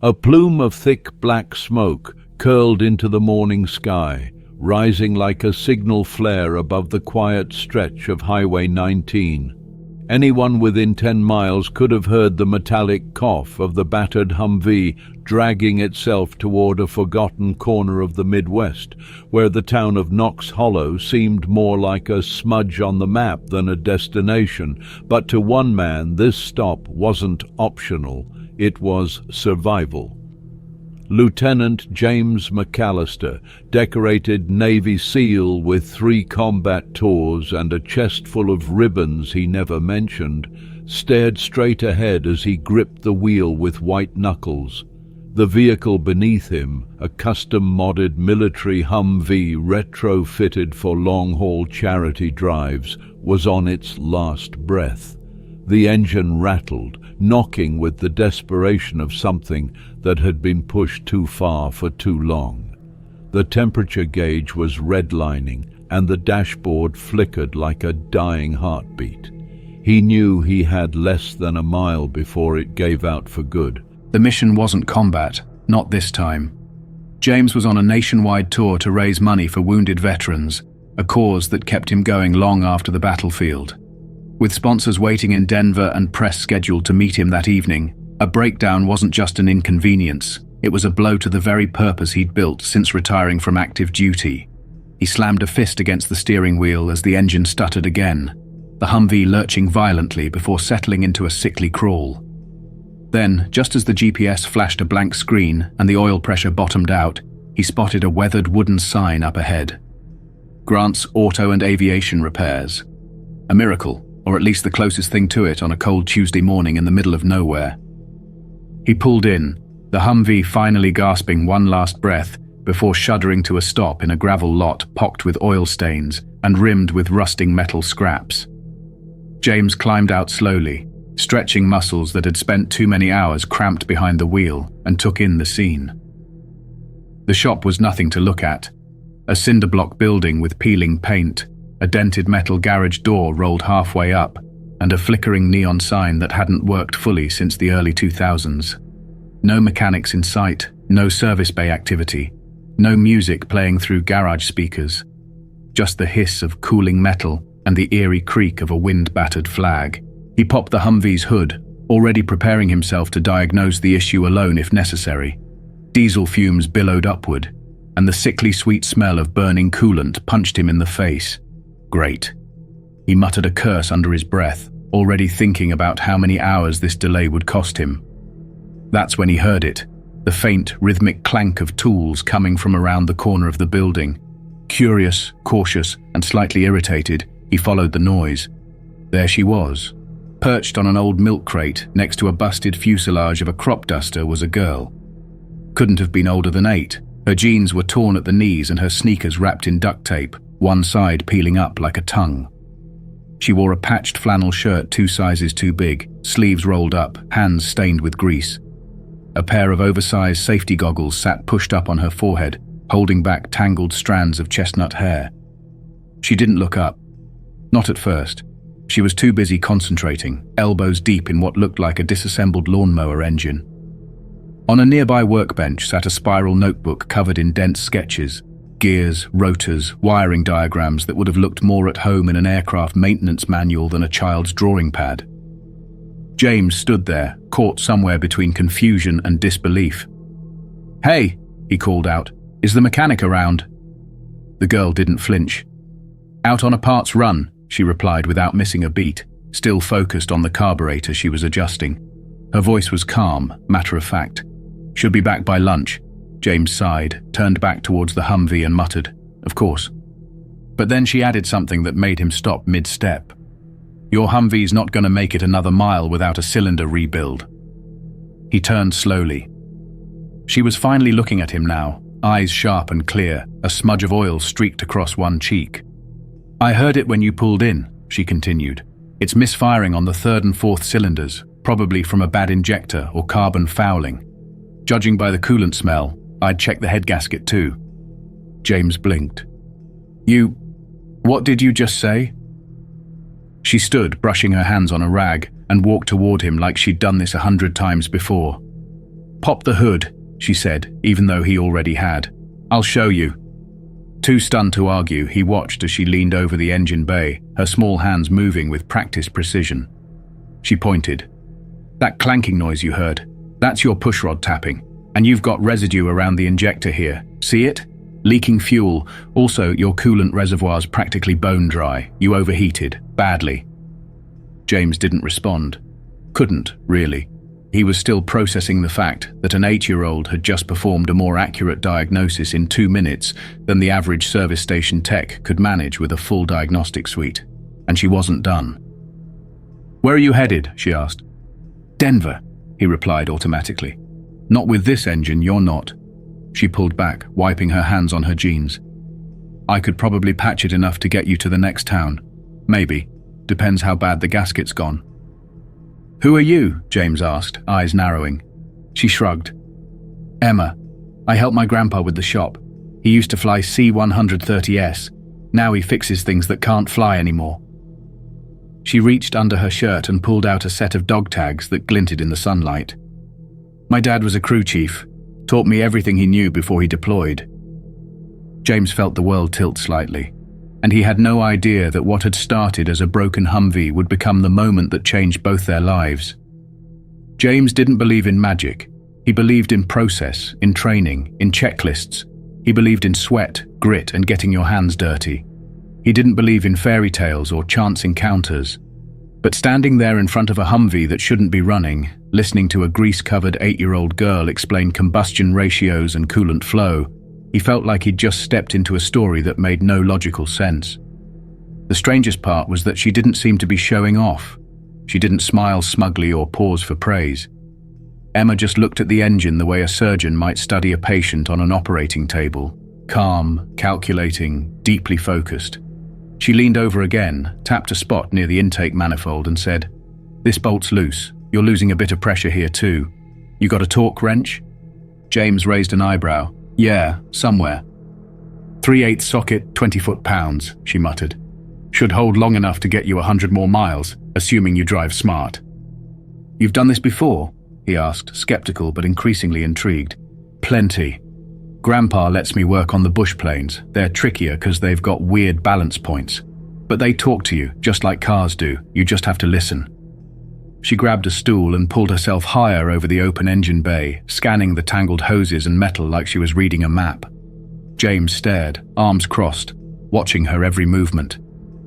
A plume of thick black smoke curled into the morning sky, rising like a signal flare above the quiet stretch of Highway 19. Anyone within 10 miles could have heard the metallic cough of the battered Humvee dragging itself toward a forgotten corner of the Midwest, where the town of Knox Hollow seemed more like a smudge on the map than a destination. But to one man, this stop wasn't optional, it was survival. Lieutenant James McAllister, decorated Navy SEAL with 3 combat tours and a chest full of ribbons he never mentioned, stared straight ahead as he gripped the wheel with white knuckles. The vehicle beneath him, a custom-modded military Humvee retrofitted for long-haul charity drives, was on its last breath. The engine rattled, knocking with the desperation of something that had been pushed too far for too long. The temperature gauge was redlining, and the dashboard flickered like a dying heartbeat. He knew he had less than a mile before it gave out for good. The mission wasn't combat, not this time. James was on a nationwide tour to raise money for wounded veterans, a cause that kept him going long after the battlefield. With sponsors waiting in Denver and press scheduled to meet him that evening, a breakdown wasn't just an inconvenience, it was a blow to the very purpose he'd built since retiring from active duty. He slammed a fist against the steering wheel as the engine stuttered again, the Humvee lurching violently before settling into a sickly crawl. Then, just as the GPS flashed a blank screen and the oil pressure bottomed out, he spotted a weathered wooden sign up ahead. Grant's Auto and Aviation Repairs. A miracle, or at least the closest thing to it on a cold Tuesday morning in the middle of nowhere. He pulled in, the Humvee finally gasping one last breath before shuddering to a stop in a gravel lot pocked with oil stains and rimmed with rusting metal scraps. James climbed out slowly, stretching muscles that had spent too many hours cramped behind the wheel, and took in the scene. The shop was nothing to look at. A cinder-block building with peeling paint, a dented metal garage door rolled halfway up, and a flickering neon sign that hadn't worked fully since the early 2000s. No mechanics in sight, no service bay activity, no music playing through garage speakers. Just the hiss of cooling metal and the eerie creak of a wind-battered flag. He popped the Humvee's hood, already preparing himself to diagnose the issue alone if necessary. Diesel fumes billowed upward, and the sickly sweet smell of burning coolant punched him in the face. Great. He muttered a curse under his breath, already thinking about how many hours this delay would cost him. That's when he heard it, the faint, rhythmic clank of tools coming from around the corner of the building. Curious, cautious, and slightly irritated, he followed the noise. There she was. Perched on an old milk crate next to a busted fuselage of a crop duster was a girl. Couldn't have been older than 8. Her jeans were torn at the knees and her sneakers wrapped in duct tape, one side peeling up like a tongue. She wore a patched flannel shirt 2 sizes too big, sleeves rolled up, hands stained with grease. A pair of oversized safety goggles sat pushed up on her forehead, holding back tangled strands of chestnut hair. She didn't look up. Not at first. She was too busy concentrating, elbows deep in what looked like a disassembled lawnmower engine. On a nearby workbench sat a spiral notebook covered in dense sketches, gears, rotors, wiring diagrams that would have looked more at home in an aircraft maintenance manual than a child's drawing pad. James stood there, caught somewhere between confusion and disbelief. "Hey," he called out, "is the mechanic around?" The girl didn't flinch. "Out on a parts run," she replied without missing a beat, still focused on the carburetor she was adjusting. Her voice was calm, matter-of-fact. "Should be back by lunch." James sighed, turned back towards the Humvee and muttered, "Of course." But then she added something that made him stop mid-step. "Your Humvee's not going to make it another mile without a cylinder rebuild." He turned slowly. She was finally looking at him now, eyes sharp and clear, a smudge of oil streaked across one cheek. "I heard it when you pulled in," she continued. "It's misfiring on the 3rd and 4th cylinders, probably from a bad injector or carbon fouling. Judging by the coolant smell, I'd check the head gasket too." James blinked. What did you just say?" She stood, brushing her hands on a rag, and walked toward him like she'd done this 100 times before. "Pop the hood," she said, even though he already had. "I'll show you." Too stunned to argue, he watched as she leaned over the engine bay, her small hands moving with practiced precision. She pointed. "That clanking noise you heard, that's your pushrod tapping, and you've got residue around the injector here. See it? Leaking fuel. Also, your coolant reservoir's practically bone dry. You overheated. Badly." James didn't respond. Couldn't, really. He was still processing the fact that an 8-year-old had just performed a more accurate diagnosis in 2 minutes than the average service station tech could manage with a full diagnostic suite. And she wasn't done. "Where are you headed?" she asked. "Denver," he replied automatically. "Not with this engine, you're not." She pulled back, wiping her hands on her jeans. "I could probably patch it enough to get you to the next town. Maybe. Depends how bad the gasket's gone." "Who are you?" James asked, eyes narrowing. She shrugged. "Emma. I help my grandpa with the shop. He used to fly C-130S. Now he fixes things that can't fly anymore." She reached under her shirt and pulled out a set of dog tags that glinted in the sunlight. "My dad was a crew chief. Taught me everything he knew before he deployed." James felt the world tilt slightly, and he had no idea that what had started as a broken Humvee would become the moment that changed both their lives. James didn't believe in magic. He believed in process, in training, in checklists. He believed in sweat, grit, and getting your hands dirty. He didn't believe in fairy tales or chance encounters. But standing there in front of a Humvee that shouldn't be running, listening to a grease-covered 8-year-old girl explain combustion ratios and coolant flow, he felt like he'd just stepped into a story that made no logical sense. The strangest part was that she didn't seem to be showing off. She didn't smile smugly or pause for praise. Emma just looked at the engine the way a surgeon might study a patient on an operating table, calm, calculating, deeply focused. She leaned over again, tapped a spot near the intake manifold and said, "This bolt's loose. You're losing a bit of pressure here too. You got a torque wrench?" James raised an eyebrow. "Yeah, somewhere." 3/8 socket, 20 foot-pounds, she muttered. "Should hold long enough to get you 100 more miles, assuming you drive smart." "You've done this before?" he asked, skeptical but increasingly intrigued. "Plenty. Grandpa lets me work on the bush planes. They're trickier because they've got weird balance points. But they talk to you, just like cars do. You just have to listen." She grabbed a stool and pulled herself higher over the open engine bay, scanning the tangled hoses and metal like she was reading a map. James stared, arms crossed, watching her every movement.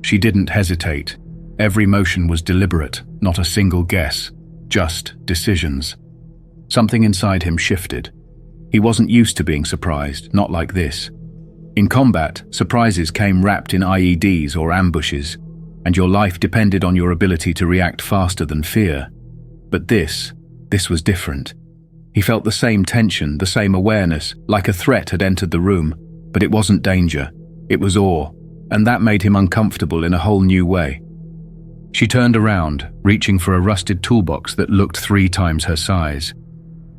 She didn't hesitate. Every motion was deliberate, not a single guess, just decisions. Something inside him shifted. He wasn't used to being surprised, not like this. In combat, surprises came wrapped in IEDs or ambushes, and your life depended on your ability to react faster than fear. But this was different. He felt the same tension, the same awareness, like a threat had entered the room, but it wasn't danger. It was awe, and that made him uncomfortable in a whole new way. She turned around, reaching for a rusted toolbox that looked 3 times her size.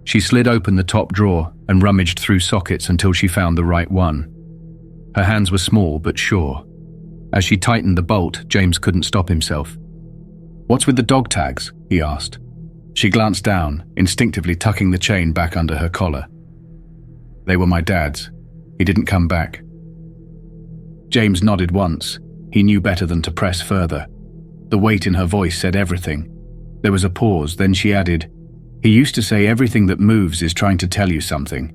She slid open the top drawer and rummaged through sockets until she found the right one. Her hands were small but sure. As she tightened the bolt, James couldn't stop himself. "What's with the dog tags?" he asked. She glanced down, instinctively tucking the chain back under her collar. "They were my dad's. He didn't come back." James nodded once. He knew better than to press further. The weight in her voice said everything. There was a pause, then she added, "He used to say everything that moves is trying to tell you something.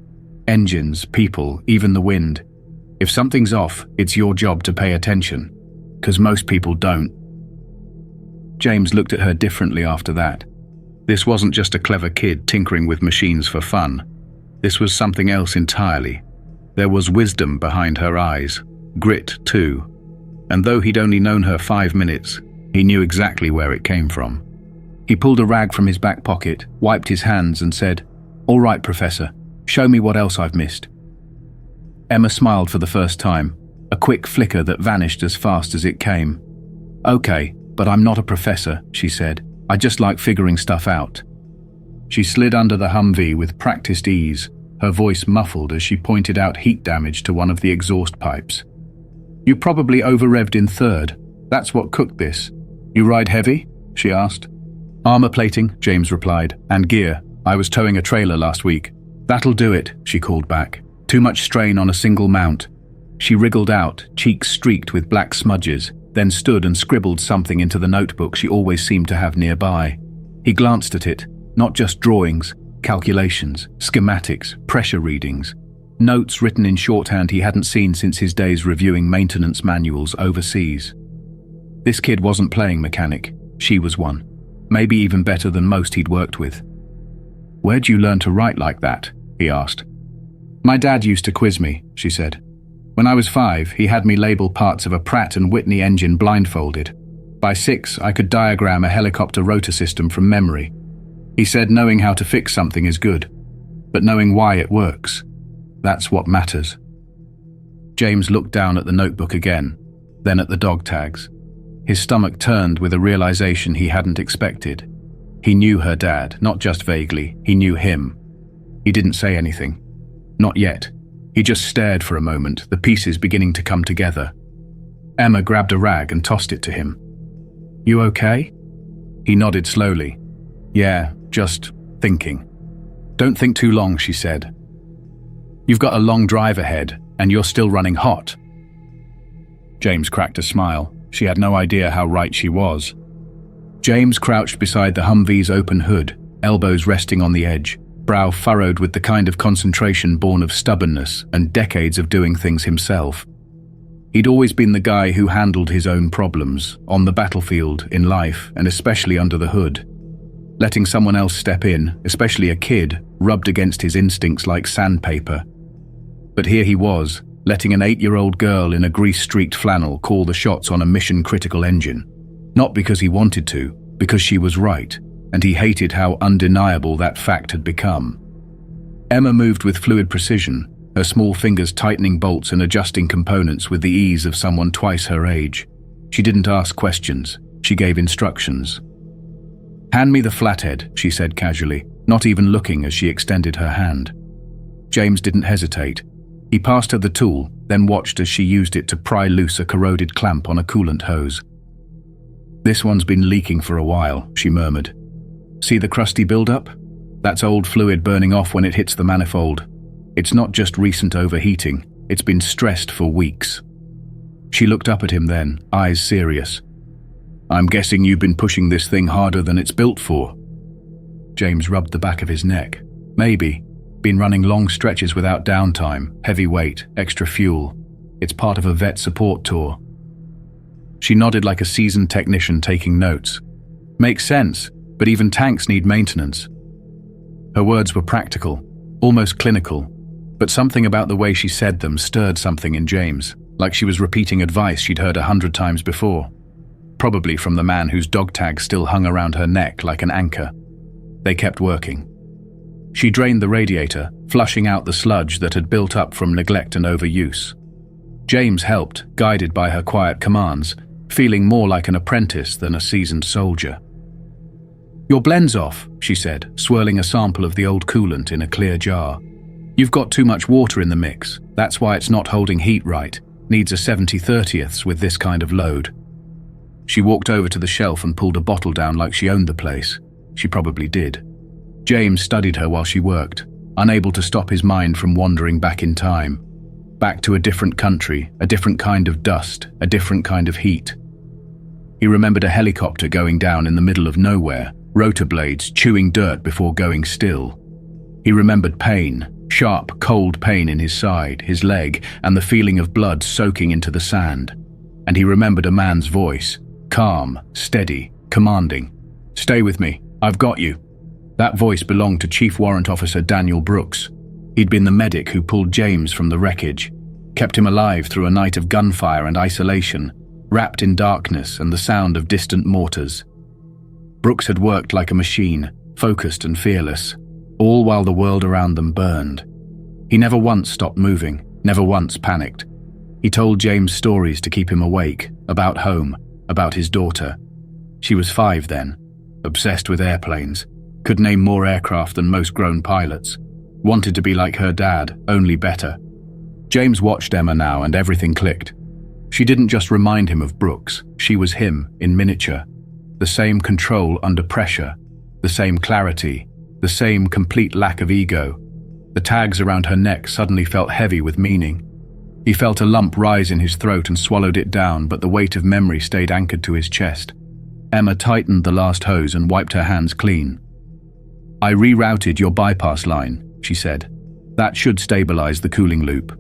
Engines, people, even the wind. If something's off, it's your job to pay attention. 'Cause most people don't." James looked at her differently after that. This wasn't just a clever kid tinkering with machines for fun. This was something else entirely. There was wisdom behind her eyes, grit too. And though he'd only known her 5 minutes, he knew exactly where it came from. He pulled a rag from his back pocket, wiped his hands and said, "All right, Professor, show me what else I've missed." Emma smiled for the first time, a quick flicker that vanished as fast as it came. "Okay, but I'm not a professor," she said. "I just like figuring stuff out." She slid under the Humvee with practiced ease, her voice muffled as she pointed out heat damage to one of the exhaust pipes. "You probably over-revved in third. That's what cooked this. You ride heavy?" she asked. "Armor plating," James replied, "and gear. I was towing a trailer last week. That'll do it, she called back. Too much strain on a single mount. She wriggled out, cheeks streaked with black smudges, then stood and scribbled something into the notebook she always seemed to have nearby. He glanced at it, not just drawings, calculations, schematics, pressure readings, notes written in shorthand he hadn't seen since his days reviewing maintenance manuals overseas. This kid wasn't playing mechanic, she was one, maybe even better than most he'd worked with. "Where'd you learn to write like that?" he asked. "My dad used to quiz me," she said. "When I was 5, he had me label parts of a Pratt & Whitney engine blindfolded. By 6, I could diagram a helicopter rotor system from memory. He said knowing how to fix something is good, but knowing why it works, that's what matters." James looked down at the notebook again, then at the dog tags. His stomach turned with a realization he hadn't expected. He knew her dad, not just vaguely, he knew him. He didn't say anything. Not yet. He just stared for a moment, the pieces beginning to come together. Emma grabbed a rag and tossed it to him. "You okay?" He nodded slowly. "Yeah, just thinking." "Don't think too long," she said. "You've got a long drive ahead, and you're still running hot." James cracked a smile. She had no idea how right she was. James crouched beside the Humvee's open hood, elbows resting on the edge, brow furrowed with the kind of concentration born of stubbornness and decades of doing things himself. He'd always been the guy who handled his own problems, on the battlefield, in life, and especially under the hood. Letting someone else step in, especially a kid, rubbed against his instincts like sandpaper. But here he was, letting an 8-year-old girl in a grease-streaked flannel call the shots on a mission-critical engine. Not because he wanted to, because she was right, and he hated how undeniable that fact had become. Emma moved with fluid precision, her small fingers tightening bolts and adjusting components with the ease of someone twice her age. She didn't ask questions, she gave instructions. "Hand me the flathead," she said casually, not even looking as she extended her hand. James didn't hesitate. He passed her the tool, then watched as she used it to pry loose a corroded clamp on a coolant hose. "This one's been leaking for a while," she murmured. "See the crusty buildup? That's old fluid burning off when it hits the manifold. It's not just recent overheating, it's been stressed for weeks." She looked up at him then, eyes serious. "I'm guessing you've been pushing this thing harder than it's built for." James rubbed the back of his neck. "Maybe. Been running long stretches without downtime, heavy weight, extra fuel. It's part of a vet support tour." She nodded like a seasoned technician taking notes. "Makes sense, but even tanks need maintenance." Her words were practical, almost clinical, but something about the way she said them stirred something in James, like she was repeating advice she'd heard 100 times before. Probably from the man whose dog tag still hung around her neck like an anchor. They kept working. She drained the radiator, flushing out the sludge that had built up from neglect and overuse. James helped, guided by her quiet commands, feeling more like an apprentice than a seasoned soldier. "Your blend's off," she said, swirling a sample of the old coolant in a clear jar. "You've got too much water in the mix. That's why it's not holding heat right. Needs a 70/30ths with this kind of load." She walked over to the shelf and pulled a bottle down like she owned the place. She probably did. James studied her while she worked, unable to stop his mind from wandering back in time. Back to a different country, a different kind of dust, a different kind of heat. He remembered a helicopter going down in the middle of nowhere, rotor blades chewing dirt before going still. He remembered pain, sharp, cold pain in his side, his leg, and the feeling of blood soaking into the sand. And he remembered a man's voice, calm, steady, commanding. "Stay with me, I've got you." That voice belonged to Chief Warrant Officer Daniel Brooks. He'd been the medic who pulled James from the wreckage, kept him alive through a night of gunfire and isolation, wrapped in darkness and the sound of distant mortars. Brooks had worked like a machine, focused and fearless, all while the world around them burned. He never once stopped moving, never once panicked. He told James stories to keep him awake, about home, about his daughter. She was 5 then, obsessed with airplanes, could name more aircraft than most grown pilots, wanted to be like her dad, only better. James watched Emma now and everything clicked. She didn't just remind him of Brooks, she was him in miniature. The same control under pressure, the same clarity, the same complete lack of ego. The tags around her neck suddenly felt heavy with meaning. He felt a lump rise in his throat and swallowed it down, but the weight of memory stayed anchored to his chest. Emma tightened the last hose and wiped her hands clean. "I rerouted your bypass line," she said. "That should stabilize the cooling loop.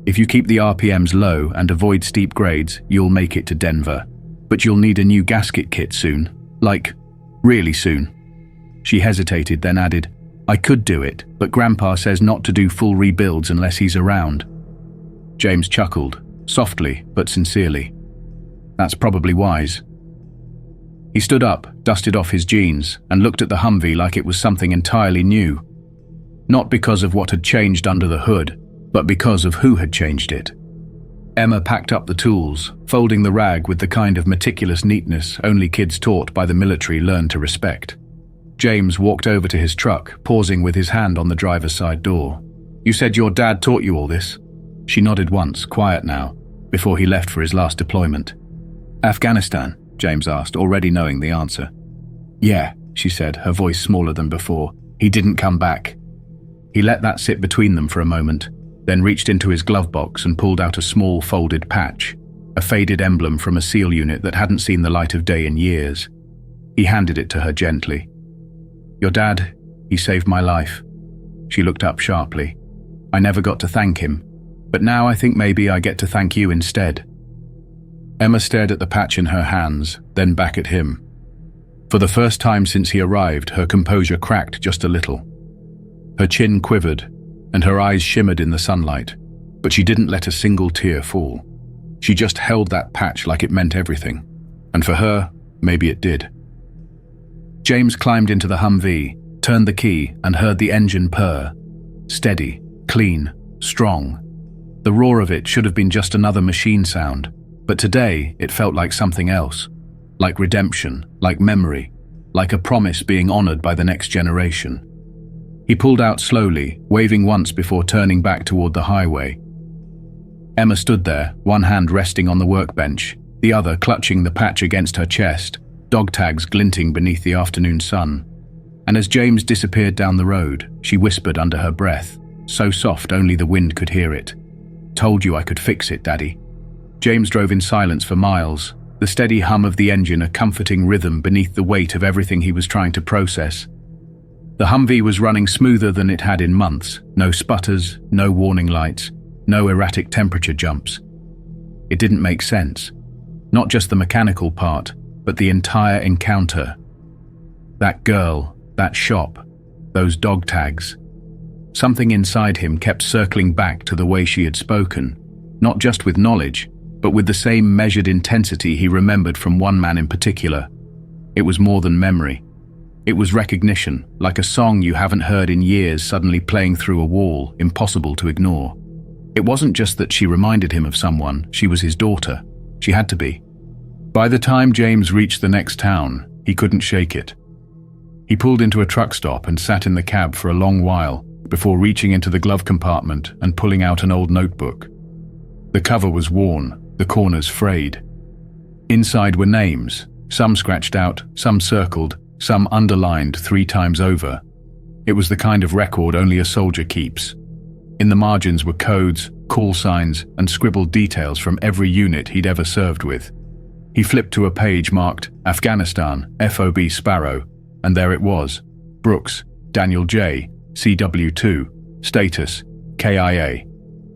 If you keep the RPMs low and avoid steep grades, you'll make it to Denver. But you'll need a new gasket kit soon. Like, really soon." She hesitated, then added, "I could do it, but Grandpa says not to do full rebuilds unless he's around." James chuckled, softly but sincerely. "That's probably wise." He stood up, dusted off his jeans, and looked at the Humvee like it was something entirely new. Not because of what had changed under the hood, but because of who had changed it. Emma packed up the tools, folding the rag with the kind of meticulous neatness only kids taught by the military learn to respect. James walked over to his truck, pausing with his hand on the driver's side door. "You said your dad taught you all this?" She nodded once, quiet now, before he left for his last deployment. "Afghanistan?" James asked, already knowing the answer. "Yeah," she said, her voice smaller than before. "He didn't come back." He let that sit between them for a moment, then reached into his glove box and pulled out a small folded patch, a faded emblem from a SEAL unit that hadn't seen the light of day in years. He handed it to her gently. "Your dad, he saved my life." She looked up sharply. "I never got to thank him, but now I think maybe I get to thank you instead." Emma stared at the patch in her hands, then back at him. For the first time since he arrived, her composure cracked just a little. Her chin quivered, and her eyes shimmered in the sunlight, but she didn't let a single tear fall. She just held that patch like it meant everything, and for her, maybe it did. James climbed into the Humvee, turned the key, and heard the engine purr. Steady, clean, strong. The roar of it should have been just another machine sound, but today it felt like something else. Like redemption, like memory, like a promise being honored by the next generation. He pulled out slowly, waving once before turning back toward the highway. Emma stood there, one hand resting on the workbench, the other clutching the patch against her chest, dog tags glinting beneath the afternoon sun. And as James disappeared down the road, she whispered under her breath, so soft only the wind could hear it. "Told you I could fix it, Daddy." James drove in silence for miles, the steady hum of the engine a comforting rhythm beneath the weight of everything he was trying to process. The Humvee was running smoother than it had in months, no sputters, no warning lights, no erratic temperature jumps. It didn't make sense. Not just the mechanical part, but the entire encounter. That girl, that shop, those dog tags. Something inside him kept circling back to the way she had spoken, not just with knowledge, but with the same measured intensity he remembered from one man in particular. It was more than memory. It was recognition, like a song you haven't heard in years suddenly playing through a wall, impossible to ignore. It wasn't just that she reminded him of someone, she was his daughter. She had to be. By the time James reached the next town, he couldn't shake it. He pulled into a truck stop and sat in the cab for a long while, before reaching into the glove compartment and pulling out an old notebook. The cover was worn, the corners frayed. Inside were names, some scratched out, some circled, some underlined 3 times over. It was the kind of record only a soldier keeps. In the margins were codes, call signs, and scribbled details from every unit he'd ever served with. He flipped to a page marked Afghanistan, FOB Sparrow, and there it was. Brooks, Daniel J., CW2, status, KIA.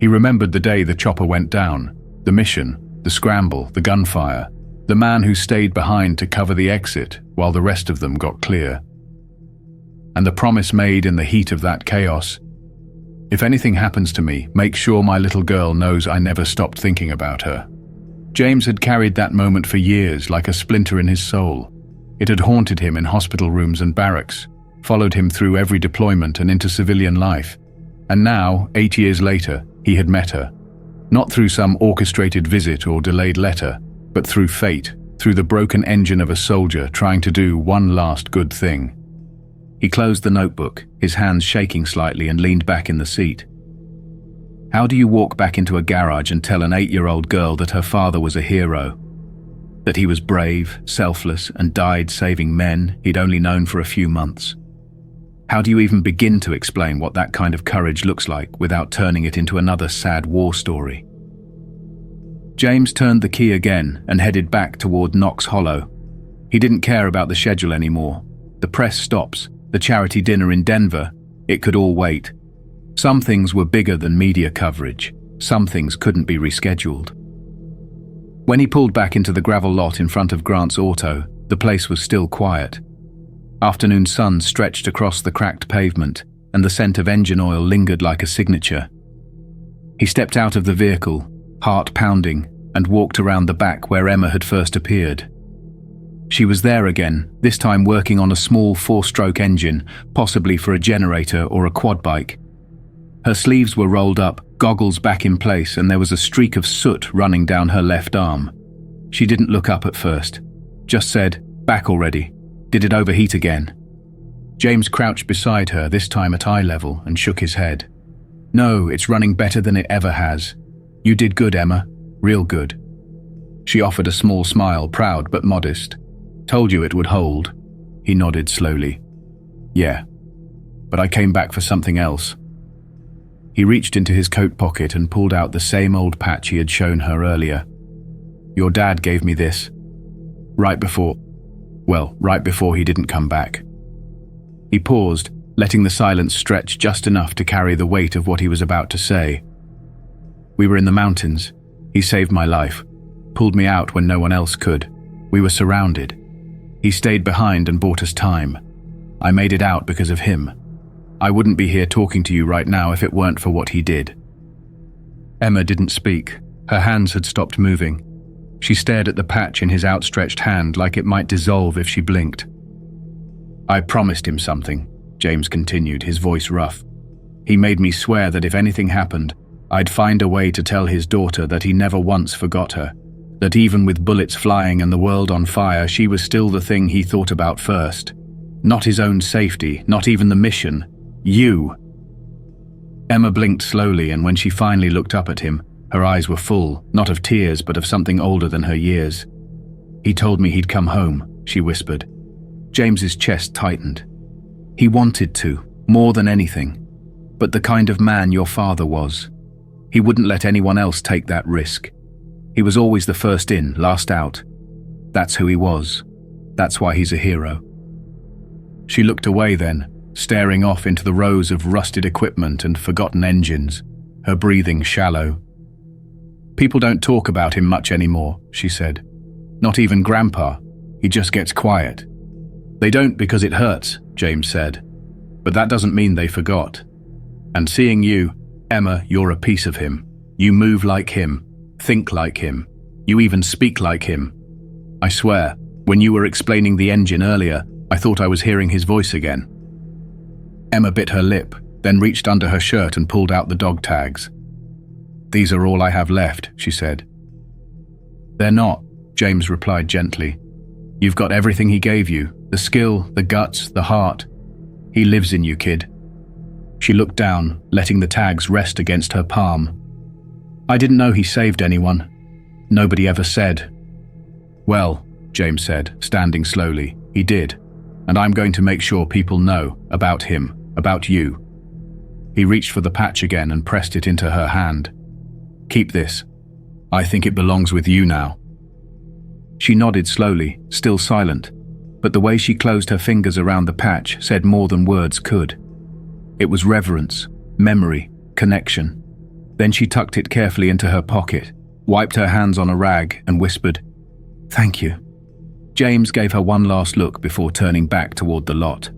He remembered the day the chopper went down, the mission, the scramble, the gunfire, the man who stayed behind to cover the exit while the rest of them got clear. And the promise made in the heat of that chaos: "If anything happens to me, make sure my little girl knows I never stopped thinking about her." James had carried that moment for years like a splinter in his soul. It had haunted him in hospital rooms and barracks, followed him through every deployment and into civilian life. And now, 8 years later, he had met her. Not through some orchestrated visit or delayed letter, but through fate, through the broken engine of a soldier trying to do one last good thing. He closed the notebook, his hands shaking slightly, and leaned back in the seat. How do you walk back into a garage and tell an 8-year-old girl that her father was a hero? That he was brave, selfless, and died saving men he'd only known for a few months? How do you even begin to explain what that kind of courage looks like without turning it into another sad war story? James turned the key again and headed back toward Knox Hollow. He didn't care about the schedule anymore. The press stops, the charity dinner in Denver, it could all wait. Some things were bigger than media coverage. Some things couldn't be rescheduled. When he pulled back into the gravel lot in front of Grant's auto, the place was still quiet. Afternoon sun stretched across the cracked pavement, and the scent of engine oil lingered like a signature. He stepped out of the vehicle, heart pounding, and walked around the back where Emma had first appeared. She was there again, this time working on a small 4-stroke engine, possibly for a generator or a quad bike. Her sleeves were rolled up, goggles back in place, and there was a streak of soot running down her left arm. She didn't look up at first, just said, "Back already. Did it overheat again?" James crouched beside her, this time at eye level, and shook his head. "No, it's running better than it ever has. You did good, Emma. Real good." She offered a small smile, proud but modest. "Told you it would hold." He nodded slowly. "Yeah, but I came back for something else." He reached into his coat pocket and pulled out the same old patch he had shown her earlier. "Your dad gave me this. Right before he didn't come back." He paused, letting the silence stretch just enough to carry the weight of what he was about to say. "We were in the mountains. He saved my life. Pulled me out when no one else could. We were surrounded. He stayed behind and bought us time. I made it out because of him. I wouldn't be here talking to you right now if it weren't for what he did." Emma didn't speak. Her hands had stopped moving. She stared at the patch in his outstretched hand like it might dissolve if she blinked. "I promised him something," James continued, his voice rough. "He made me swear that if anything happened, I'd find a way to tell his daughter that he never once forgot her, that even with bullets flying and the world on fire, she was still the thing he thought about first. Not his own safety, not even the mission. You." Emma blinked slowly, and when she finally looked up at him, her eyes were full, not of tears but of something older than her years. "He told me he'd come home," she whispered. James's chest tightened. "He wanted to, more than anything. But the kind of man your father was. He wouldn't let anyone else take that risk. He was always the first in, last out. That's who he was. That's why he's a hero." She looked away then, staring off into the rows of rusted equipment and forgotten engines, her breathing shallow. "People don't talk about him much anymore," she said. "Not even Grandpa. He just gets quiet." "They don't because it hurts," James said. "But that doesn't mean they forgot. And seeing you, Emma, you're a piece of him. You move like him, think like him. You even speak like him. I swear, when you were explaining the engine earlier, I thought I was hearing his voice again." Emma bit her lip, then reached under her shirt and pulled out the dog tags. "These are all I have left," she said. "They're not," James replied gently. "You've got everything he gave you, the skill, the guts, the heart. He lives in you, kid." She looked down, letting the tags rest against her palm. "I didn't know he saved anyone. Nobody ever said." "Well," James said, standing slowly, "he did. And I'm going to make sure people know about him, about you." He reached for the patch again and pressed it into her hand. "Keep this. I think it belongs with you now." She nodded slowly, still silent, but the way she closed her fingers around the patch said more than words could. It was reverence, memory, connection. Then she tucked it carefully into her pocket, wiped her hands on a rag, and whispered, "Thank you." James gave her one last look before turning back toward the lot.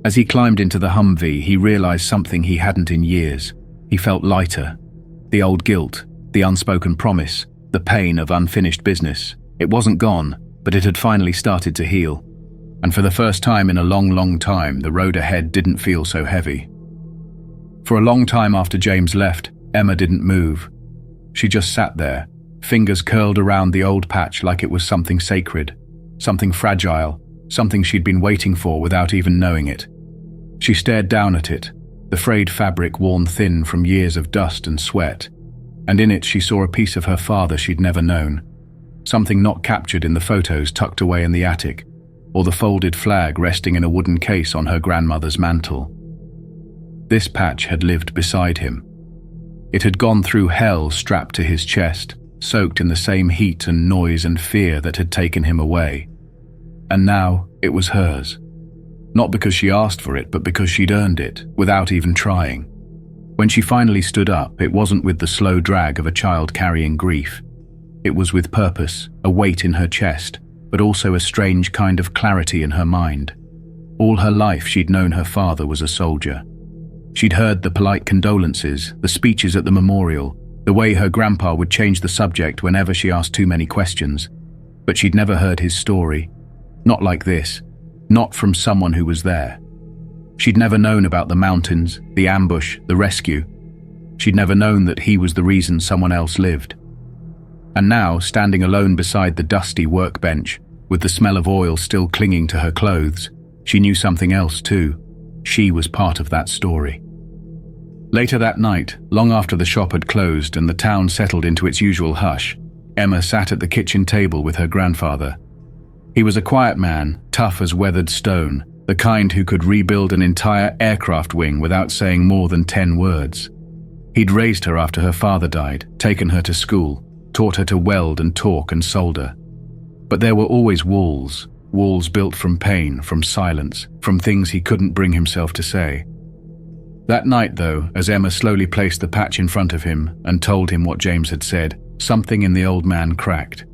As he climbed into the Humvee, he realized something he hadn't in years. He felt lighter. The old guilt, the unspoken promise, the pain of unfinished business. It wasn't gone, but it had finally started to heal. And for the first time in a long, long time, the road ahead didn't feel so heavy. For a long time after James left, Emma didn't move. She just sat there, fingers curled around the old patch like it was something sacred, something fragile, something she'd been waiting for without even knowing it. She stared down at it, the frayed fabric worn thin from years of dust and sweat, and in it she saw a piece of her father she'd never known, something not captured in the photos tucked away in the attic, or the folded flag resting in a wooden case on her grandmother's mantel. This patch had lived beside him. It had gone through hell strapped to his chest, soaked in the same heat and noise and fear that had taken him away. And now it was hers. Not because she asked for it, but because she'd earned it, without even trying. When she finally stood up, it wasn't with the slow drag of a child carrying grief. It was with purpose, a weight in her chest, but also a strange kind of clarity in her mind. All her life she'd known her father was a soldier. She'd heard the polite condolences, the speeches at the memorial, the way her grandpa would change the subject whenever she asked too many questions. But she'd never heard his story. Not like this. Not from someone who was there. She'd never known about the mountains, the ambush, the rescue. She'd never known that he was the reason someone else lived. And now, standing alone beside the dusty workbench, with the smell of oil still clinging to her clothes, she knew something else too. She was part of that story. Later that night, long after the shop had closed and the town settled into its usual hush, Emma sat at the kitchen table with her grandfather. He was a quiet man, tough as weathered stone, the kind who could rebuild an entire aircraft wing without saying more than 10 words. He'd raised her after her father died, taken her to school, taught her to weld and talk and solder. But there were always walls built from pain, from silence, from things he couldn't bring himself to say. That night, though, as Emma slowly placed the patch in front of him and told him what James had said, something in the old man cracked.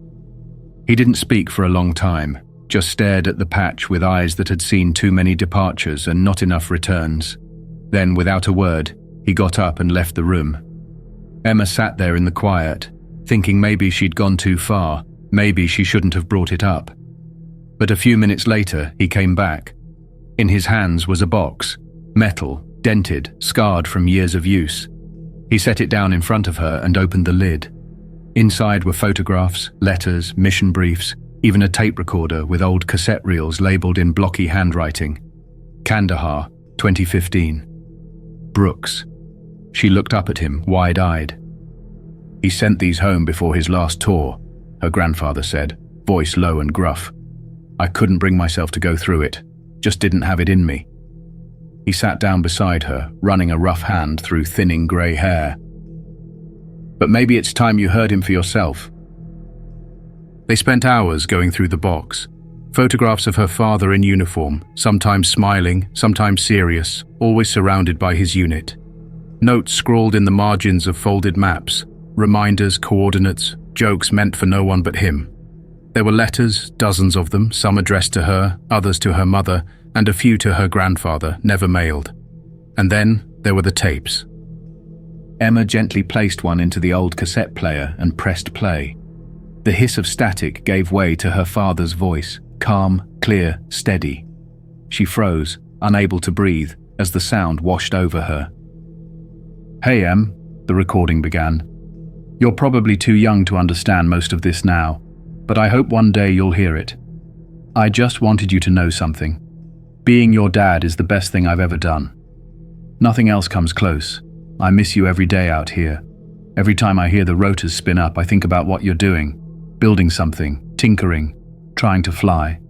He didn't speak for a long time, just stared at the patch with eyes that had seen too many departures and not enough returns. Then, without a word, he got up and left the room. Emma sat there in the quiet, thinking maybe she'd gone too far, maybe she shouldn't have brought it up. But a few minutes later, he came back. In his hands was a box, metal, dented, scarred from years of use. He set it down in front of her and opened the lid. Inside were photographs, letters, mission briefs, even a tape recorder with old cassette reels labeled in blocky handwriting. Kandahar, 2015. Brooks. She looked up at him, wide-eyed. He sent these home before his last tour, her grandfather said, voice low and gruff. I couldn't bring myself to go through it, just didn't have it in me. He sat down beside her, running a rough hand through thinning grey hair. But maybe it's time you heard him for yourself. They spent hours going through the box. Photographs of her father in uniform, sometimes smiling, sometimes serious, always surrounded by his unit. Notes scrawled in the margins of folded maps, reminders, coordinates, jokes meant for no one but him. There were letters, dozens of them, some addressed to her, others to her mother, and a few to her grandfather, never mailed. And then there were the tapes. Emma gently placed one into the old cassette player and pressed play. The hiss of static gave way to her father's voice, calm, clear, steady. She froze, unable to breathe, as the sound washed over her. Hey, Em, the recording began. You're probably too young to understand most of this now, but I hope one day you'll hear it. I just wanted you to know something. Being your dad is the best thing I've ever done. Nothing else comes close. I miss you every day out here. Every time I hear the rotors spin up, I think about what you're doing. Building something, tinkering, trying to fly.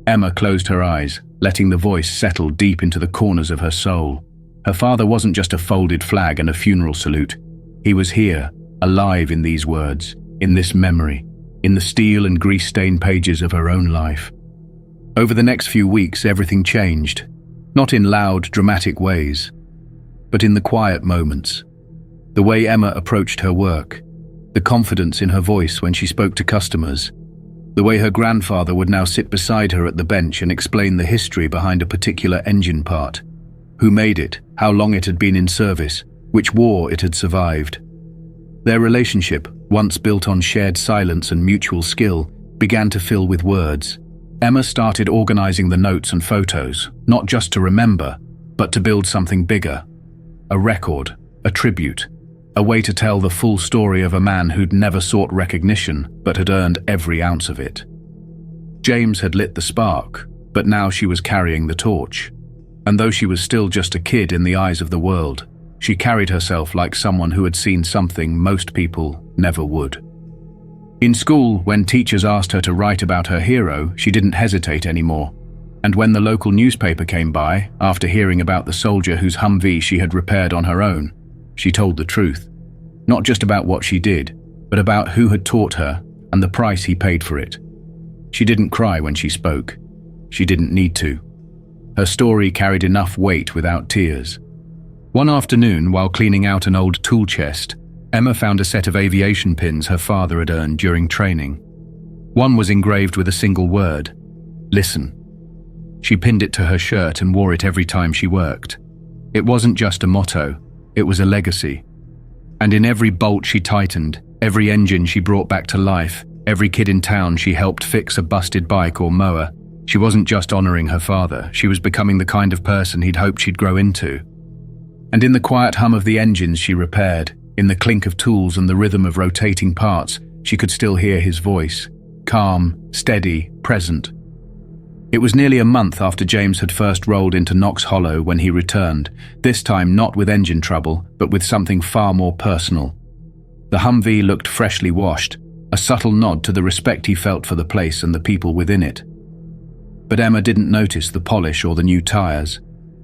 Emma closed her eyes, letting the voice settle deep into the corners of her soul. Her father wasn't just a folded flag and a funeral salute. He was here, alive in these words, in this memory, in the steel and grease-stained pages of her own life. Over the next few weeks, everything changed, not in loud, dramatic ways, but in the quiet moments. The way Emma approached her work, the confidence in her voice when she spoke to customers, the way her grandfather would now sit beside her at the bench and explain the history behind a particular engine part, who made it, how long it had been in service, which war it had survived. Their relationship, once built on shared silence and mutual skill, began to fill with words. Emma started organizing the notes and photos, not just to remember, but to build something bigger. A record, a tribute, a way to tell the full story of a man who'd never sought recognition, but had earned every ounce of it. James had lit the spark, but now she was carrying the torch. And though she was still just a kid in the eyes of the world, she carried herself like someone who had seen something most people never would. In school, when teachers asked her to write about her hero, she didn't hesitate anymore. And when the local newspaper came by, after hearing about the soldier whose Humvee she had repaired on her own, she told the truth. Not just about what she did, but about who had taught her and the price he paid for it. She didn't cry when she spoke. She didn't need to. Her story carried enough weight without tears. One afternoon, while cleaning out an old tool chest, Emma found a set of aviation pins her father had earned during training. One was engraved with a single word: listen. She pinned it to her shirt and wore it every time she worked. It wasn't just a motto, it was a legacy. And in every bolt she tightened, every engine she brought back to life, every kid in town she helped fix a busted bike or mower, she wasn't just honoring her father, she was becoming the kind of person he'd hoped she'd grow into. And in the quiet hum of the engines she repaired, in the clink of tools and the rhythm of rotating parts, she could still hear his voice, calm, steady, present. It was nearly a month after James had first rolled into Knox Hollow when he returned, this time not with engine trouble, but with something far more personal. The Humvee looked freshly washed, a subtle nod to the respect he felt for the place and the people within it. But Emma didn't notice the polish or the new tires.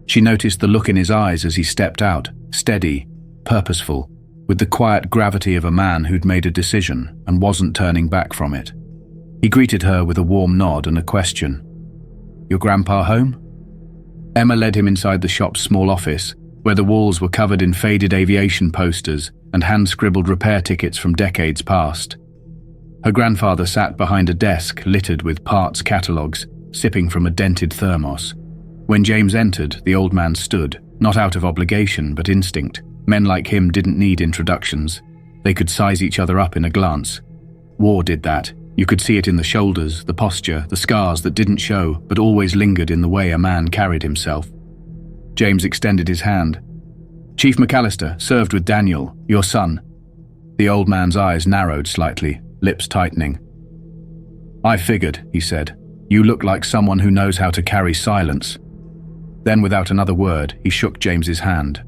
She noticed the look in his eyes as he stepped out, steady, purposeful, with the quiet gravity of a man who'd made a decision and wasn't turning back from it. He greeted her with a warm nod and a question. "Your grandpa home?" Emma led him inside the shop's small office, where the walls were covered in faded aviation posters and hand-scribbled repair tickets from decades past. Her grandfather sat behind a desk littered with parts catalogues, sipping from a dented thermos. When James entered, the old man stood, not out of obligation but instinct. Men like him didn't need introductions. They could size each other up in a glance. War did that. You could see it in the shoulders, the posture, the scars that didn't show but always lingered in the way a man carried himself. James extended his hand. "Chief McAllister, served with Daniel, your son." The old man's eyes narrowed slightly, lips tightening. "I figured," he said. "You look like someone who knows how to carry silence." Then, without another word, he shook James's hand.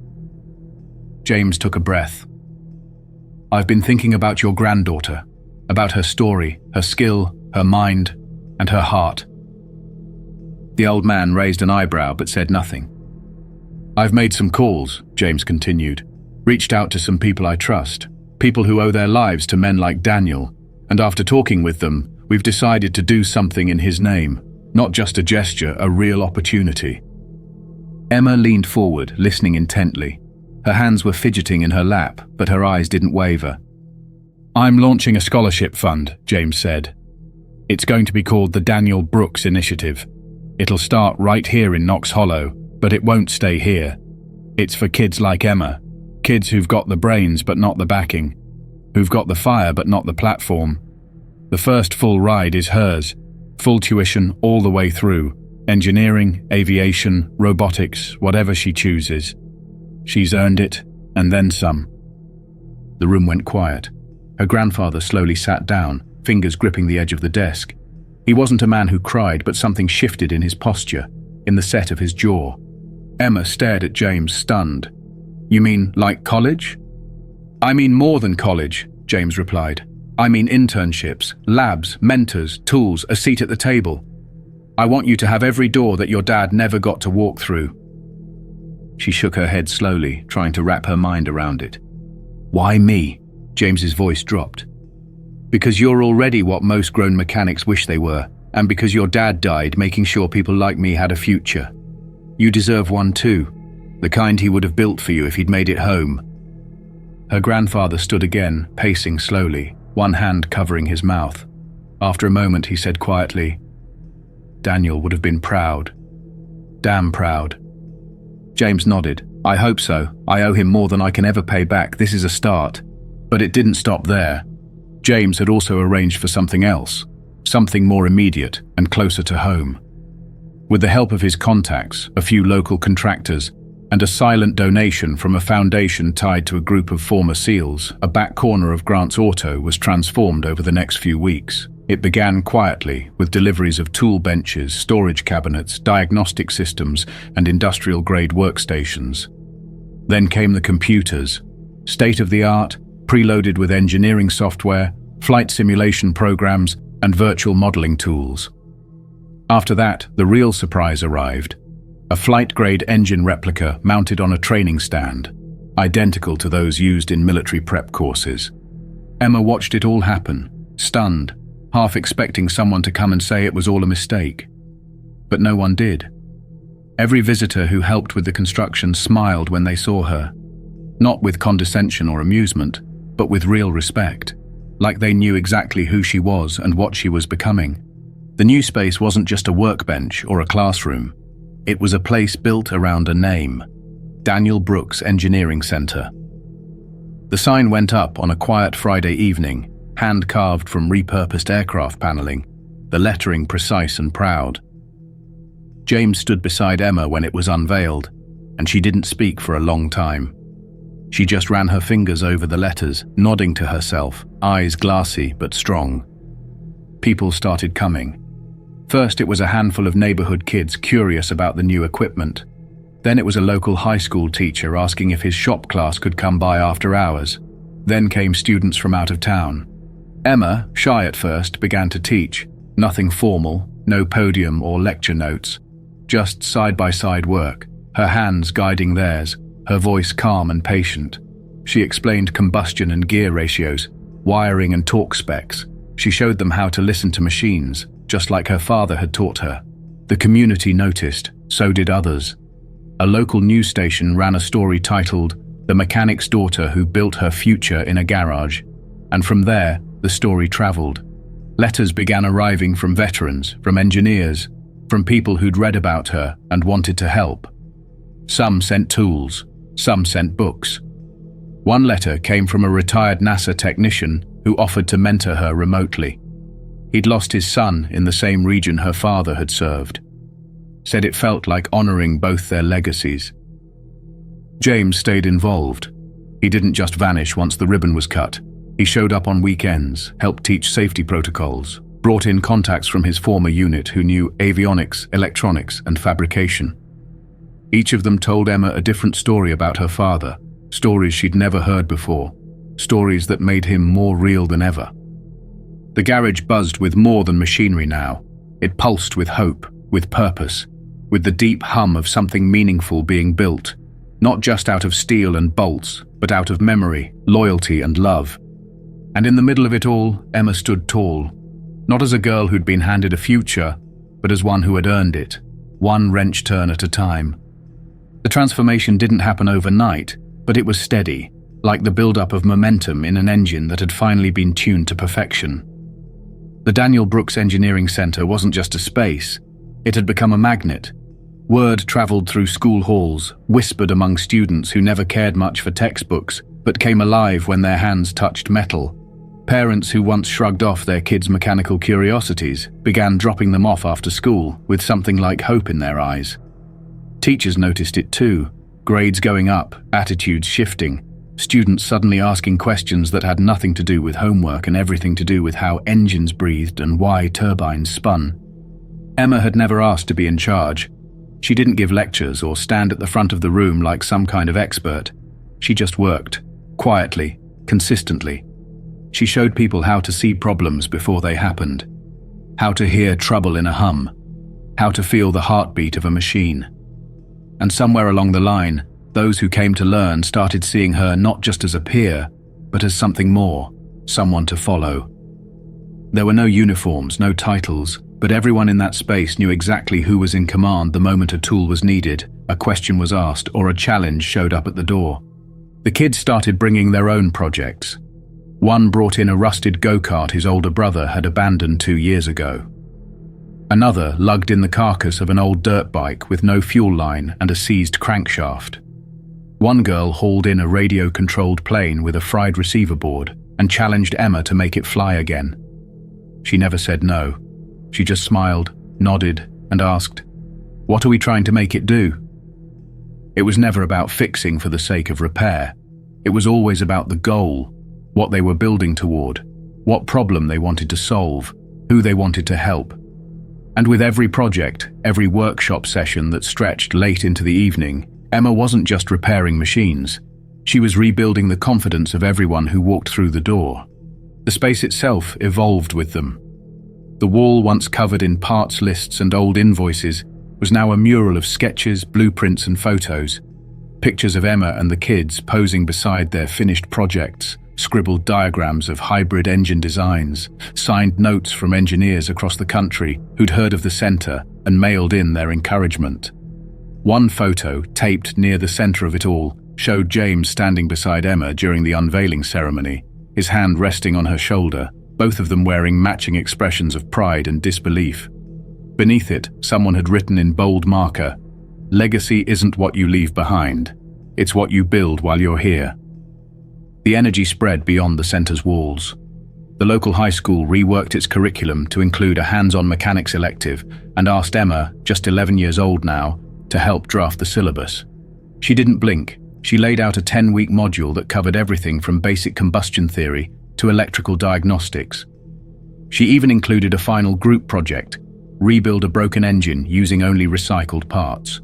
James took a breath. "I've been thinking about your granddaughter, about her story, her skill, her mind, and her heart." The old man raised an eyebrow but said nothing. "I've made some calls," James continued, "reached out to some people I trust, people who owe their lives to men like Daniel, and after talking with them, we've decided to do something in his name, not just a gesture, a real opportunity." Emma leaned forward, listening intently. Her hands were fidgeting in her lap, but her eyes didn't waver. "I'm launching a scholarship fund," James said. "It's going to be called the Daniel Brooks Initiative. It'll start right here in Knox Hollow, but it won't stay here. It's for kids like Emma, kids who've got the brains but not the backing, who've got the fire but not the platform. The first full ride is hers, full tuition all the way through, engineering, aviation, robotics, whatever she chooses. She's earned it, and then some." The room went quiet. Her grandfather slowly sat down, fingers gripping the edge of the desk. He wasn't a man who cried, but something shifted in his posture, in the set of his jaw. Emma stared at James, stunned. "You mean like college?" "I mean more than college," James replied. "I mean internships, labs, mentors, tools, a seat at the table. I want you to have every door that your dad never got to walk through." She shook her head slowly, trying to wrap her mind around it. "Why me?" James's voice dropped. "Because you're already what most grown mechanics wish they were, and because your dad died making sure people like me had a future. You deserve one too, the kind he would have built for you if he'd made it home." Her grandfather stood again, pacing slowly, one hand covering his mouth. After a moment he said quietly, "Daniel would have been proud. Damn proud." James nodded. "I hope so. I owe him more than I can ever pay back. This is a start." But it didn't stop there. James had also arranged for something else, something more immediate and closer to home. With the help of his contacts, a few local contractors, and a silent donation from a foundation tied to a group of former SEALs, a back corner of Grant's Auto was transformed over the next few weeks. It began quietly, with deliveries of tool benches, storage cabinets, diagnostic systems, and industrial-grade workstations. Then came the computers, state-of-the-art, preloaded with engineering software, flight simulation programs, and virtual modeling tools. After that, the real surprise arrived. A flight-grade engine replica mounted on a training stand, identical to those used in military prep courses. Emma watched it all happen, stunned, half expecting someone to come and say it was all a mistake. But no one did. Every visitor who helped with the construction smiled when they saw her, not with condescension or amusement, but with real respect, like they knew exactly who she was and what she was becoming. The new space wasn't just a workbench or a classroom. It was a place built around a name: Daniel Brooks Engineering Center. The sign went up on a quiet Friday evening, hand-carved from repurposed aircraft paneling, the lettering precise and proud. James stood beside Emma when it was unveiled, and she didn't speak for a long time. She just ran her fingers over the letters, nodding to herself, eyes glassy but strong. People started coming. First, it was a handful of neighborhood kids curious about the new equipment. Then it was a local high school teacher asking if his shop class could come by after hours. Then came students from out of town. Emma, shy at first, began to teach. Nothing formal, no podium or lecture notes. Just side-by-side work, her hands guiding theirs, her voice calm and patient. She explained combustion and gear ratios, wiring and torque specs. She showed them how to listen to machines, just like her father had taught her. The community noticed, so did others. A local news station ran a story titled "The Mechanic's Daughter Who Built Her Future in a Garage," and from there, the story traveled. Letters began arriving from veterans, from engineers, from people who'd read about her and wanted to help. Some sent tools, some sent books. One letter came from a retired NASA technician who offered to mentor her remotely. He'd lost his son in the same region her father had served. Said it felt like honoring both their legacies. James stayed involved. He didn't just vanish once the ribbon was cut. He showed up on weekends, helped teach safety protocols, brought in contacts from his former unit who knew avionics, electronics, and fabrication. Each of them told Emma a different story about her father, stories she'd never heard before, stories that made him more real than ever. The garage buzzed with more than machinery now. It pulsed with hope, with purpose, with the deep hum of something meaningful being built, not just out of steel and bolts, but out of memory, loyalty, and love. And in the middle of it all, Emma stood tall, not as a girl who'd been handed a future, but as one who had earned it, one wrench turn at a time. The transformation didn't happen overnight, but it was steady, like the build-up of momentum in an engine that had finally been tuned to perfection. The Daniel Brooks Engineering Center wasn't just a space, it had become a magnet. Word traveled through school halls, whispered among students who never cared much for textbooks, but came alive when their hands touched metal. Parents who once shrugged off their kids' mechanical curiosities began dropping them off after school with something like hope in their eyes. Teachers noticed it too, grades going up, attitudes shifting, students suddenly asking questions that had nothing to do with homework and everything to do with how engines breathed and why turbines spun. Emma had never asked to be in charge. She didn't give lectures or stand at the front of the room like some kind of expert. She just worked, quietly, consistently. She showed people how to see problems before they happened, how to hear trouble in a hum, how to feel the heartbeat of a machine. And somewhere along the line, those who came to learn started seeing her not just as a peer, but as something more, someone to follow. There were no uniforms, no titles, but everyone in that space knew exactly who was in command the moment a tool was needed, a question was asked, or a challenge showed up at the door. The kids started bringing their own projects. One brought in a rusted go-kart his older brother had abandoned 2 years ago. Another lugged in the carcass of an old dirt bike with no fuel line and a seized crankshaft. One girl hauled in a radio-controlled plane with a fried receiver board and challenged Emma to make it fly again. She never said no. She just smiled, nodded, and asked, "What are we trying to make it do?" It was never about fixing for the sake of repair. It was always about the goal, what they were building toward, what problem they wanted to solve, who they wanted to help. And with every project, every workshop session that stretched late into the evening, Emma wasn't just repairing machines. She was rebuilding the confidence of everyone who walked through the door. The space itself evolved with them. The wall, once covered in parts lists and old invoices, was now a mural of sketches, blueprints and photos. Pictures of Emma and the kids posing beside their finished projects, scribbled diagrams of hybrid engine designs, signed notes from engineers across the country who'd heard of the centre and mailed in their encouragement. One photo, taped near the centre of it all, showed James standing beside Emma during the unveiling ceremony, his hand resting on her shoulder, both of them wearing matching expressions of pride and disbelief. Beneath it, someone had written in bold marker, "Legacy isn't what you leave behind, it's what you build while you're here." The energy spread beyond the centre's walls. The local high school reworked its curriculum to include a hands-on mechanics elective and asked Emma, just 11 years old now, to help draft the syllabus. She didn't blink. She laid out a 10-week module that covered everything from basic combustion theory to electrical diagnostics. She even included a final group project, rebuild a broken engine using only recycled parts.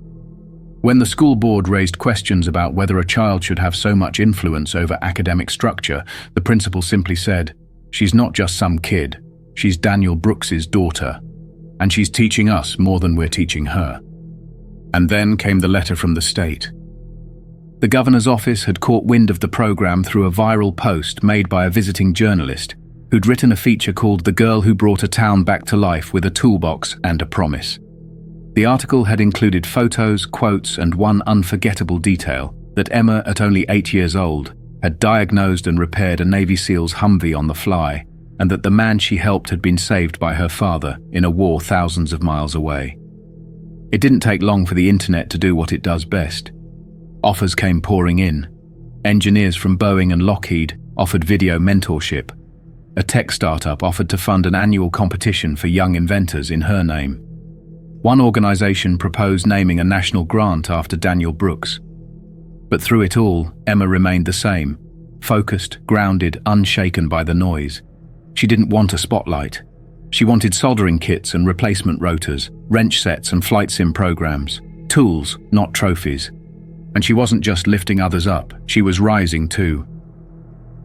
When the school board raised questions about whether a child should have so much influence over academic structure, the principal simply said, "She's not just some kid, she's Daniel Brooks's daughter, and she's teaching us more than we're teaching her." And then came the letter from the state. The governor's office had caught wind of the program through a viral post made by a visiting journalist who'd written a feature called "The Girl Who Brought a Town Back to Life with a Toolbox and a Promise." The article had included photos, quotes, and one unforgettable detail, that Emma, at only 8 years old, had diagnosed and repaired a Navy SEAL's Humvee on the fly, and that the man she helped had been saved by her father in a war thousands of miles away. It didn't take long for the internet to do what it does best. Offers came pouring in. Engineers from Boeing and Lockheed offered video mentorship. A tech startup offered to fund an annual competition for young inventors in her name. One organization proposed naming a national grant after Daniel Brooks. But through it all, Emma remained the same, focused, grounded, unshaken by the noise. She didn't want a spotlight. She wanted soldering kits and replacement rotors, wrench sets and flight sim programs, tools, not trophies. And she wasn't just lifting others up, she was rising too.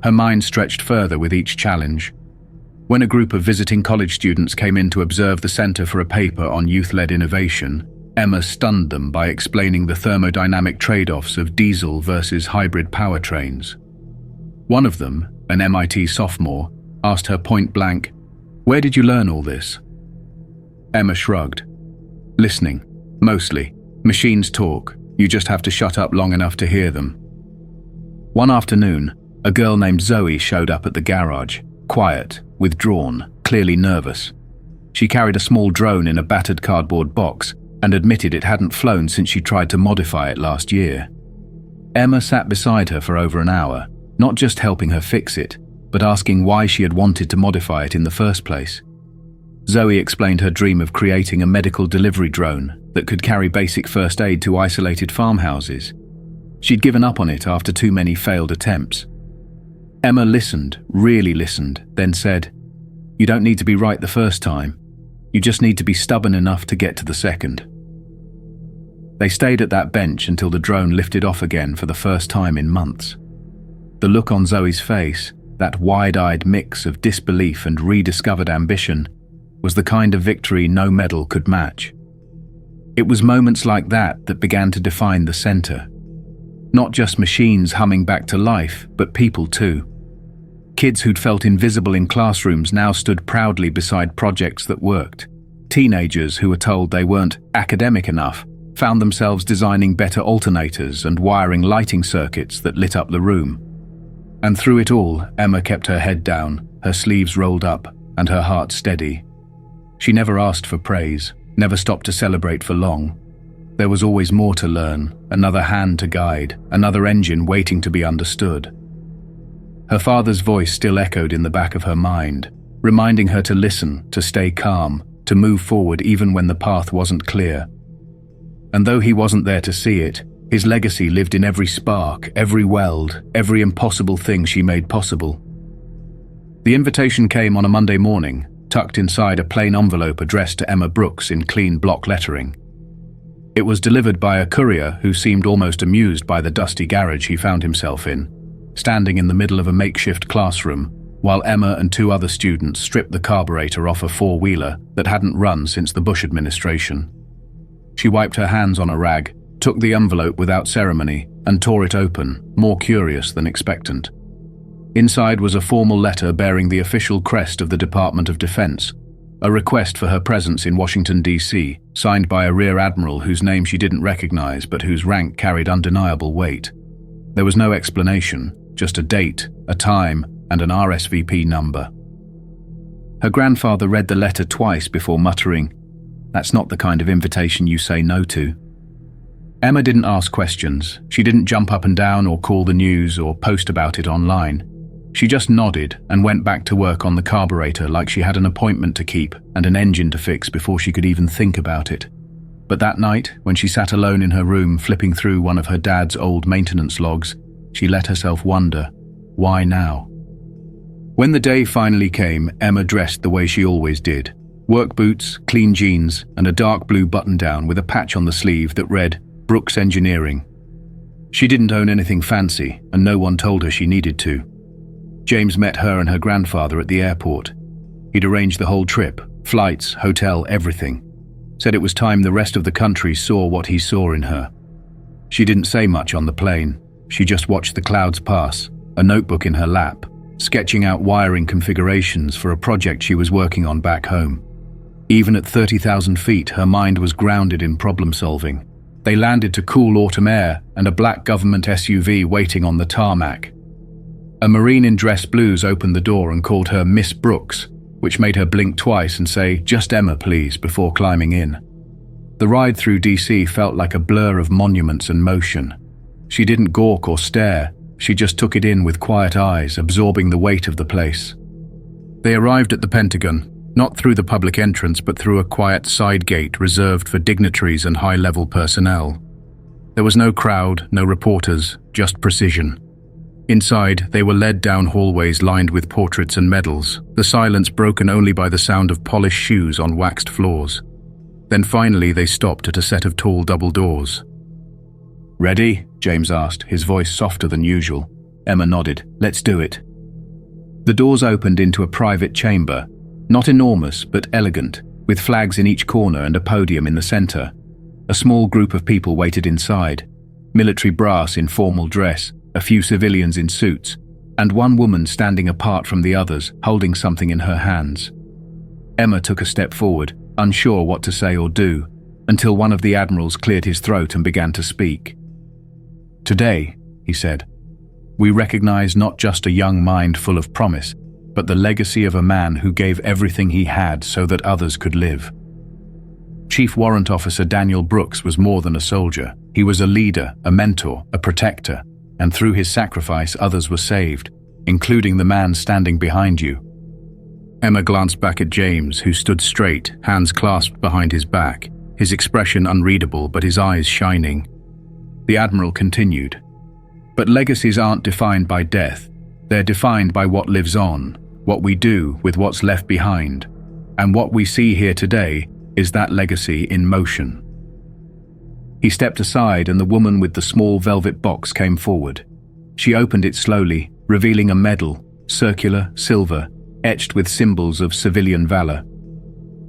Her mind stretched further with each challenge. When a group of visiting college students came in to observe the center for a paper on youth-led innovation, Emma stunned them by explaining the thermodynamic trade-offs of diesel versus hybrid powertrains. One of them, an MIT sophomore, asked her point blank, "Where did you learn all this?" Emma shrugged. "Listening, mostly. Machines talk. You just have to shut up long enough to hear them." One afternoon, a girl named Zoe showed up at the garage, quiet, withdrawn, clearly nervous. She carried a small drone in a battered cardboard box and admitted it hadn't flown since she tried to modify it last year. Emma sat beside her for over an hour, not just helping her fix it, but asking why she had wanted to modify it in the first place. Zoe explained her dream of creating a medical delivery drone that could carry basic first aid to isolated farmhouses. She'd given up on it after too many failed attempts. Emma listened, really listened, then said, "You don't need to be right the first time. You just need to be stubborn enough to get to the second." They stayed at that bench until the drone lifted off again for the first time in months. The look on Zoe's face, that wide-eyed mix of disbelief and rediscovered ambition, was the kind of victory no medal could match. It was moments like that that began to define the center. Not just machines humming back to life, but people too. Kids who'd felt invisible in classrooms now stood proudly beside projects that worked. Teenagers who were told they weren't academic enough found themselves designing better alternators and wiring lighting circuits that lit up the room. And through it all, Emma kept her head down, her sleeves rolled up, and her heart steady. She never asked for praise, never stopped to celebrate for long. There was always more to learn, another hand to guide, another engine waiting to be understood. Her father's voice still echoed in the back of her mind, reminding her to listen, to stay calm, to move forward even when the path wasn't clear. And though he wasn't there to see it, his legacy lived in every spark, every weld, every impossible thing she made possible. The invitation came on a Monday morning, tucked inside a plain envelope addressed to Emma Brooks in clean block lettering. It was delivered by a courier who seemed almost amused by the dusty garage he found himself in, standing in the middle of a makeshift classroom, while Emma and two other students stripped the carburetor off a four-wheeler that hadn't run since the Bush administration. She wiped her hands on a rag, took the envelope without ceremony, and tore it open, more curious than expectant. Inside was a formal letter bearing the official crest of the Department of Defense, a request for her presence in Washington, D.C., signed by a rear admiral whose name she didn't recognize but whose rank carried undeniable weight. There was no explanation, just a date, a time, and an RSVP number. Her grandfather read the letter twice before muttering, "That's not the kind of invitation you say no to." Emma didn't ask questions. She didn't jump up and down or call the news or post about it online. She just nodded and went back to work on the carburetor like she had an appointment to keep and an engine to fix before she could even think about it. But that night, when she sat alone in her room flipping through one of her dad's old maintenance logs, she let herself wonder, why now? When the day finally came, Emma dressed the way she always did. Work boots, clean jeans, and a dark blue button-down with a patch on the sleeve that read, Brooks Engineering. She didn't own anything fancy, and no one told her she needed to. James met her and her grandfather at the airport. He'd arranged the whole trip, flights, hotel, everything. Said it was time the rest of the country saw what he saw in her. She didn't say much on the plane. She just watched the clouds pass, a notebook in her lap, sketching out wiring configurations for a project she was working on back home. Even at 30,000 feet, her mind was grounded in problem solving. They landed to cool autumn air and a black government SUV waiting on the tarmac. A Marine in dress blues opened the door and called her Miss Brooks, which made her blink twice and say, "Just Emma, please," before climbing in. The ride through DC felt like a blur of monuments and motion. She didn't gawk or stare, she just took it in with quiet eyes, absorbing the weight of the place. They arrived at the Pentagon, not through the public entrance but through a quiet side gate reserved for dignitaries and high-level personnel. There was no crowd, no reporters, just precision. Inside, they were led down hallways lined with portraits and medals, the silence broken only by the sound of polished shoes on waxed floors. Then finally they stopped at a set of tall double doors. "Ready?" James asked, his voice softer than usual. Emma nodded. "Let's do it." The doors opened into a private chamber, not enormous but elegant, with flags in each corner and a podium in the center. A small group of people waited inside, military brass in formal dress, a few civilians in suits, and one woman standing apart from the others, holding something in her hands. Emma took a step forward, unsure what to say or do, until one of the admirals cleared his throat and began to speak. "Today," he said, "we recognize not just a young mind full of promise, but the legacy of a man who gave everything he had so that others could live." Chief Warrant Officer Daniel Brooks was more than a soldier. He was a leader, a mentor, a protector, and through his sacrifice others were saved, including the man standing behind you. Emma glanced back at James, who stood straight, hands clasped behind his back, his expression unreadable but his eyes shining. The Admiral continued, "But legacies aren't defined by death. They're defined by what lives on, what we do with what's left behind. And what we see here today is that legacy in motion." He stepped aside and the woman with the small velvet box came forward. She opened it slowly, revealing a medal, circular, silver, etched with symbols of civilian valor.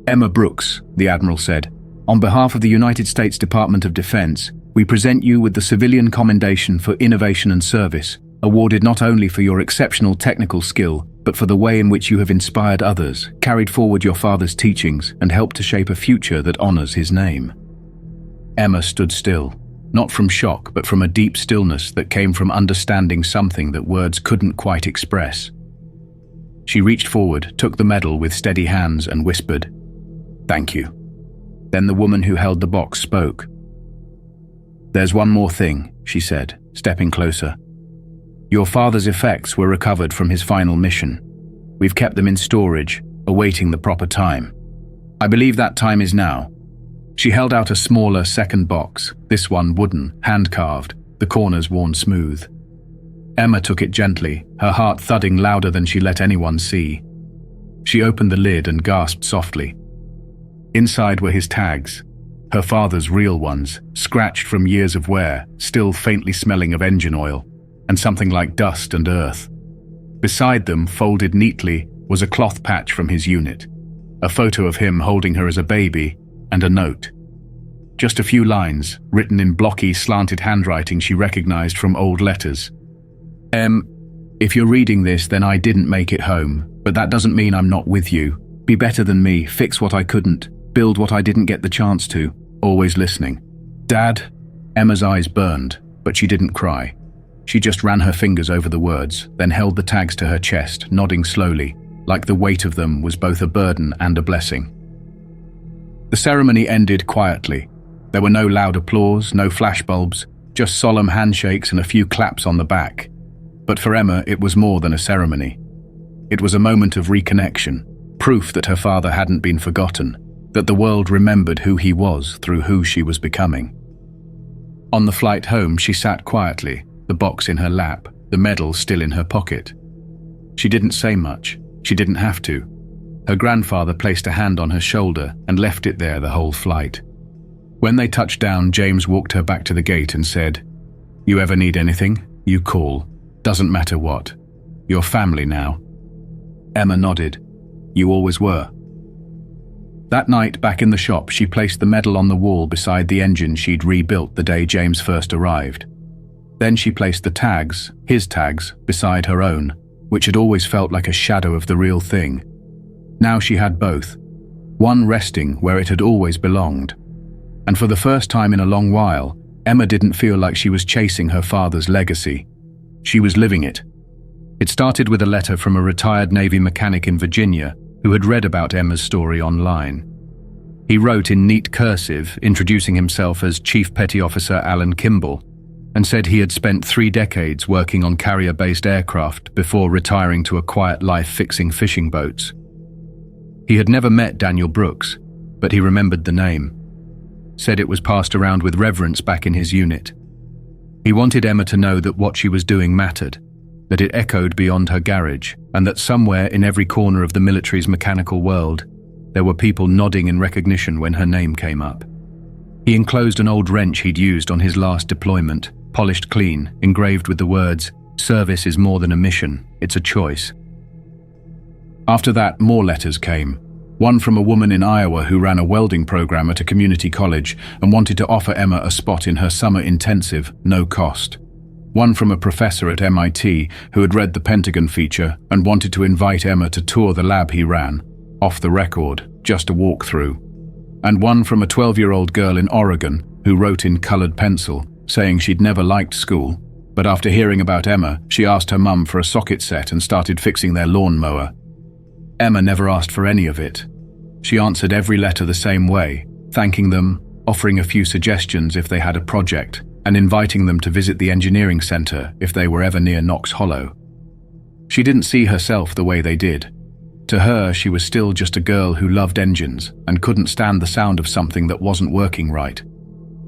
"Emma Brooks," the Admiral said, "on behalf of the United States Department of Defense, we present you with the Civilian Commendation for Innovation and Service, awarded not only for your exceptional technical skill, but for the way in which you have inspired others, carried forward your father's teachings, and helped to shape a future that honors his name." Emma stood still, not from shock, but from a deep stillness that came from understanding something that words couldn't quite express. She reached forward, took the medal with steady hands, and whispered, "Thank you." Then the woman who held the box spoke. "There's one more thing," she said, stepping closer. "Your father's effects were recovered from his final mission. We've kept them in storage, awaiting the proper time. I believe that time is now." She held out a smaller second box, this one wooden, hand-carved, the corners worn smooth. Emma took it gently, her heart thudding louder than she let anyone see. She opened the lid and gasped softly. Inside were his tags, her father's real ones, scratched from years of wear, still faintly smelling of engine oil, and something like dust and earth. Beside them, folded neatly, was a cloth patch from his unit, a photo of him holding her as a baby, and a note. Just a few lines, written in blocky, slanted handwriting she recognized from old letters. If you're reading this, then I didn't make it home, but that doesn't mean I'm not with you. Be better than me, fix what I couldn't, build what I didn't get the chance to, always listening. Dad? Emma's eyes burned, but she didn't cry. She just ran her fingers over the words, then held the tags to her chest, nodding slowly, like the weight of them was both a burden and a blessing. The ceremony ended quietly. There were no loud applause, no flashbulbs, just solemn handshakes and a few claps on the back. But for Emma, it was more than a ceremony. It was a moment of reconnection, proof that her father hadn't been forgotten, that the world remembered who he was through who she was becoming. On the flight home, she sat quietly, the box in her lap, the medal still in her pocket. She didn't say much. She didn't have to. Her grandfather placed a hand on her shoulder and left it there the whole flight. When they touched down, James walked her back to the gate and said, "You ever need anything? You call. Doesn't matter what. You're family now." Emma nodded. "You always were." That night, back in the shop, she placed the medal on the wall beside the engine she'd rebuilt the day James first arrived. Then she placed the tags, his tags, beside her own, which had always felt like a shadow of the real thing. Now she had both, one resting where it had always belonged. And for the first time in a long while, Emma didn't feel like she was chasing her father's legacy. She was living it. It started with a letter from a retired Navy mechanic in Virginia who had read about Emma's story online. He wrote in neat cursive, introducing himself as Chief Petty Officer Alan Kimball, and said he had spent 3 decades working on carrier-based aircraft before retiring to a quiet life fixing fishing boats. He had never met Daniel Brooks, but he remembered the name. Said it was passed around with reverence back in his unit. He wanted Emma to know that what she was doing mattered, that it echoed beyond her garage, and that somewhere in every corner of the military's mechanical world, there were people nodding in recognition when her name came up. He enclosed an old wrench he'd used on his last deployment, polished clean, engraved with the words, "Service is more than a mission, it's a choice." After that, more letters came. One from a woman in Iowa who ran a welding program at a community college and wanted to offer Emma a spot in her summer intensive, no cost. One from a professor at MIT who had read the Pentagon feature and wanted to invite Emma to tour the lab he ran, off the record, just a walkthrough. And one from a 12-year-old girl in Oregon who wrote in colored pencil, saying she'd never liked school, but after hearing about Emma, she asked her mum for a socket set and started fixing their lawnmower. Emma never asked for any of it. She answered every letter the same way, thanking them, offering a few suggestions if they had a project, and inviting them to visit the engineering center if they were ever near Knox Hollow. She didn't see herself the way they did. To her, she was still just a girl who loved engines and couldn't stand the sound of something that wasn't working right.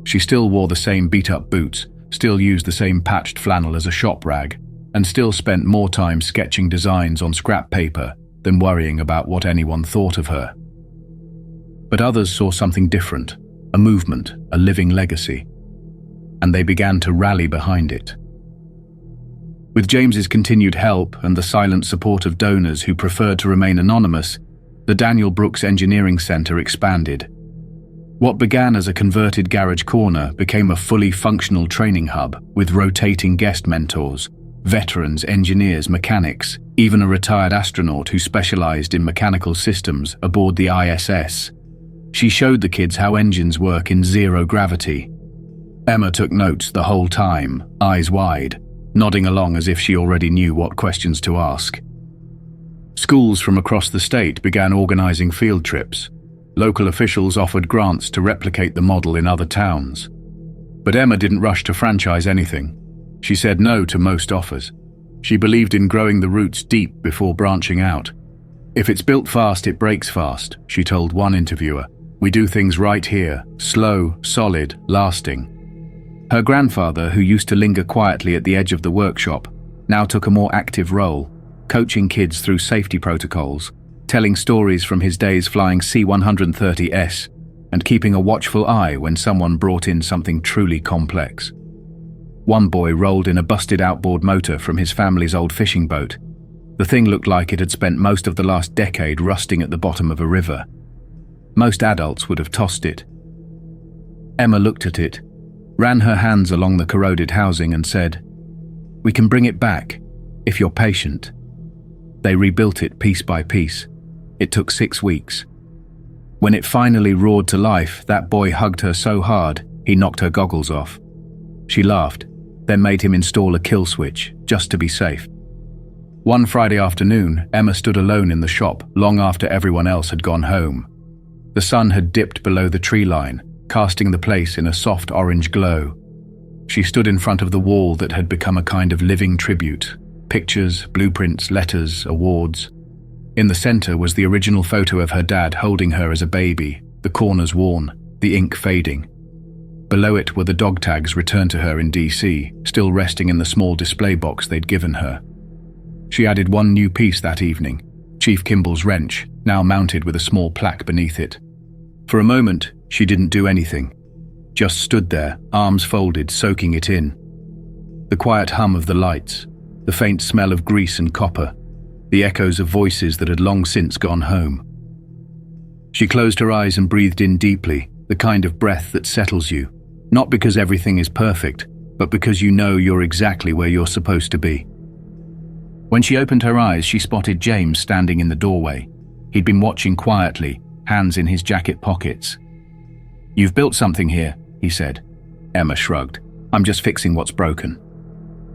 She still wore the same beat-up boots, still used the same patched flannel as a shop rag, and still spent more time sketching designs on scrap paper than worrying about what anyone thought of her. But others saw something different, a movement, a living legacy, and they began to rally behind it. With James's continued help and the silent support of donors who preferred to remain anonymous, the Daniel Brooks Engineering Center expanded. What began as a converted garage corner became a fully functional training hub with rotating guest mentors, veterans, engineers, mechanics, even a retired astronaut who specialized in mechanical systems aboard the ISS. She showed the kids how engines work in zero gravity. Emma took notes the whole time, eyes wide, nodding along as if she already knew what questions to ask. Schools from across the state began organizing field trips. Local officials offered grants to replicate the model in other towns. But Emma didn't rush to franchise anything. She said no to most offers. She believed in growing the roots deep before branching out. "If it's built fast, it breaks fast," she told one interviewer. "We do things right here, slow, solid, lasting." Her grandfather, who used to linger quietly at the edge of the workshop, now took a more active role, coaching kids through safety protocols, telling stories from his days flying C-130S, and keeping a watchful eye when someone brought in something truly complex. One boy rolled in a busted outboard motor from his family's old fishing boat. The thing looked like it had spent most of the last decade rusting at the bottom of a river. Most adults would have tossed it. Emma looked at it, ran her hands along the corroded housing and said, "We can bring it back, if you're patient." They rebuilt it piece by piece. It took 6 weeks. When it finally roared to life, that boy hugged her so hard, he knocked her goggles off. She laughed, then made him install a kill switch, just to be safe. One Friday afternoon, Emma stood alone in the shop long after everyone else had gone home. The sun had dipped below the tree line, casting the place in a soft orange glow. She stood in front of the wall that had become a kind of living tribute. Pictures, blueprints, letters, awards. In the center was the original photo of her dad holding her as a baby, the corners worn, the ink fading. Below it were the dog tags returned to her in DC, still resting in the small display box they'd given her. She added one new piece that evening, Chief Kimball's wrench, now mounted with a small plaque beneath it. For a moment, she didn't do anything, just stood there, arms folded, soaking it in. The quiet hum of the lights, the faint smell of grease and copper, the echoes of voices that had long since gone home. She closed her eyes and breathed in deeply, the kind of breath that settles you, not because everything is perfect, but because you know you're exactly where you're supposed to be. When she opened her eyes, she spotted James standing in the doorway. He'd been watching quietly, hands in his jacket pockets. "You've built something here," he said. Emma shrugged. "I'm just fixing what's broken."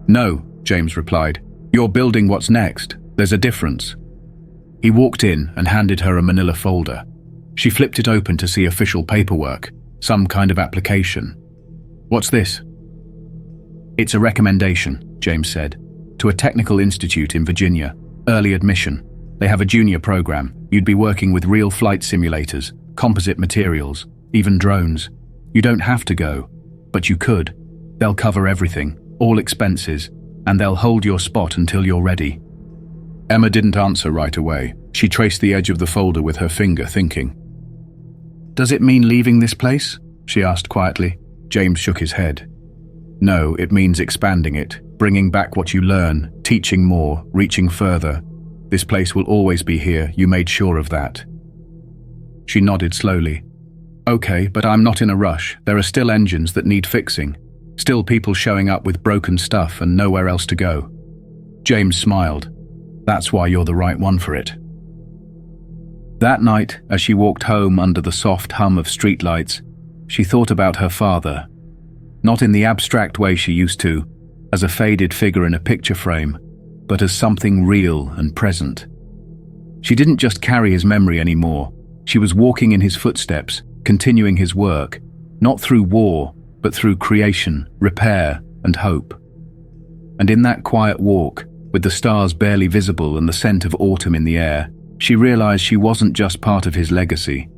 "No," James replied. "You're building what's next. There's a difference." He walked in and handed her a manila folder. She flipped it open to see official paperwork, some kind of application. "What's this?" "It's a recommendation," James said, "to a technical institute in Virginia. Early admission. They have a junior program. You'd be working with real flight simulators, composite materials, even drones. You don't have to go, but you could. They'll cover everything, all expenses, and they'll hold your spot until you're ready." Emma didn't answer right away. She traced the edge of the folder with her finger, thinking. "Does it mean leaving this place?" she asked quietly. James shook his head. "No, it means expanding it, bringing back what you learn, teaching more, reaching further. This place will always be here, you made sure of that." She nodded slowly. "Okay, but I'm not in a rush. There are still engines that need fixing. Still people showing up with broken stuff and nowhere else to go." James smiled. "That's why you're the right one for it." That night, as she walked home under the soft hum of streetlights, she thought about her father. Not in the abstract way she used to, as a faded figure in a picture frame, but as something real and present. She didn't just carry his memory anymore. She was walking in his footsteps, continuing his work, not through war, but through creation, repair, and hope. And in that quiet walk, with the stars barely visible and the scent of autumn in the air, she realized she wasn't just part of his legacy.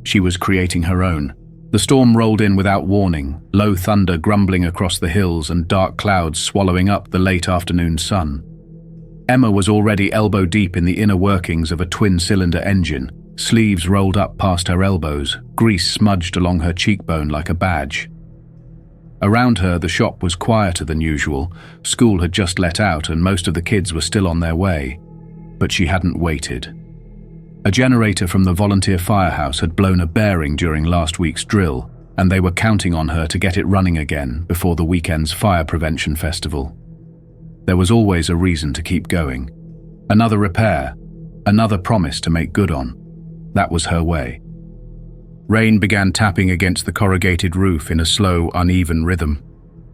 She was creating her own. The storm rolled in without warning, low thunder grumbling across the hills and dark clouds swallowing up the late afternoon sun. Emma was already elbow-deep in the inner workings of a twin-cylinder engine, sleeves rolled up past her elbows, grease smudged along her cheekbone like a badge. Around her, the shop was quieter than usual. School had just let out and most of the kids were still on their way. But she hadn't waited. A generator from the volunteer firehouse had blown a bearing during last week's drill, and they were counting on her to get it running again before the weekend's fire prevention festival. There was always a reason to keep going. Another repair, another promise to make good on. That was her way. Rain began tapping against the corrugated roof in a slow, uneven rhythm.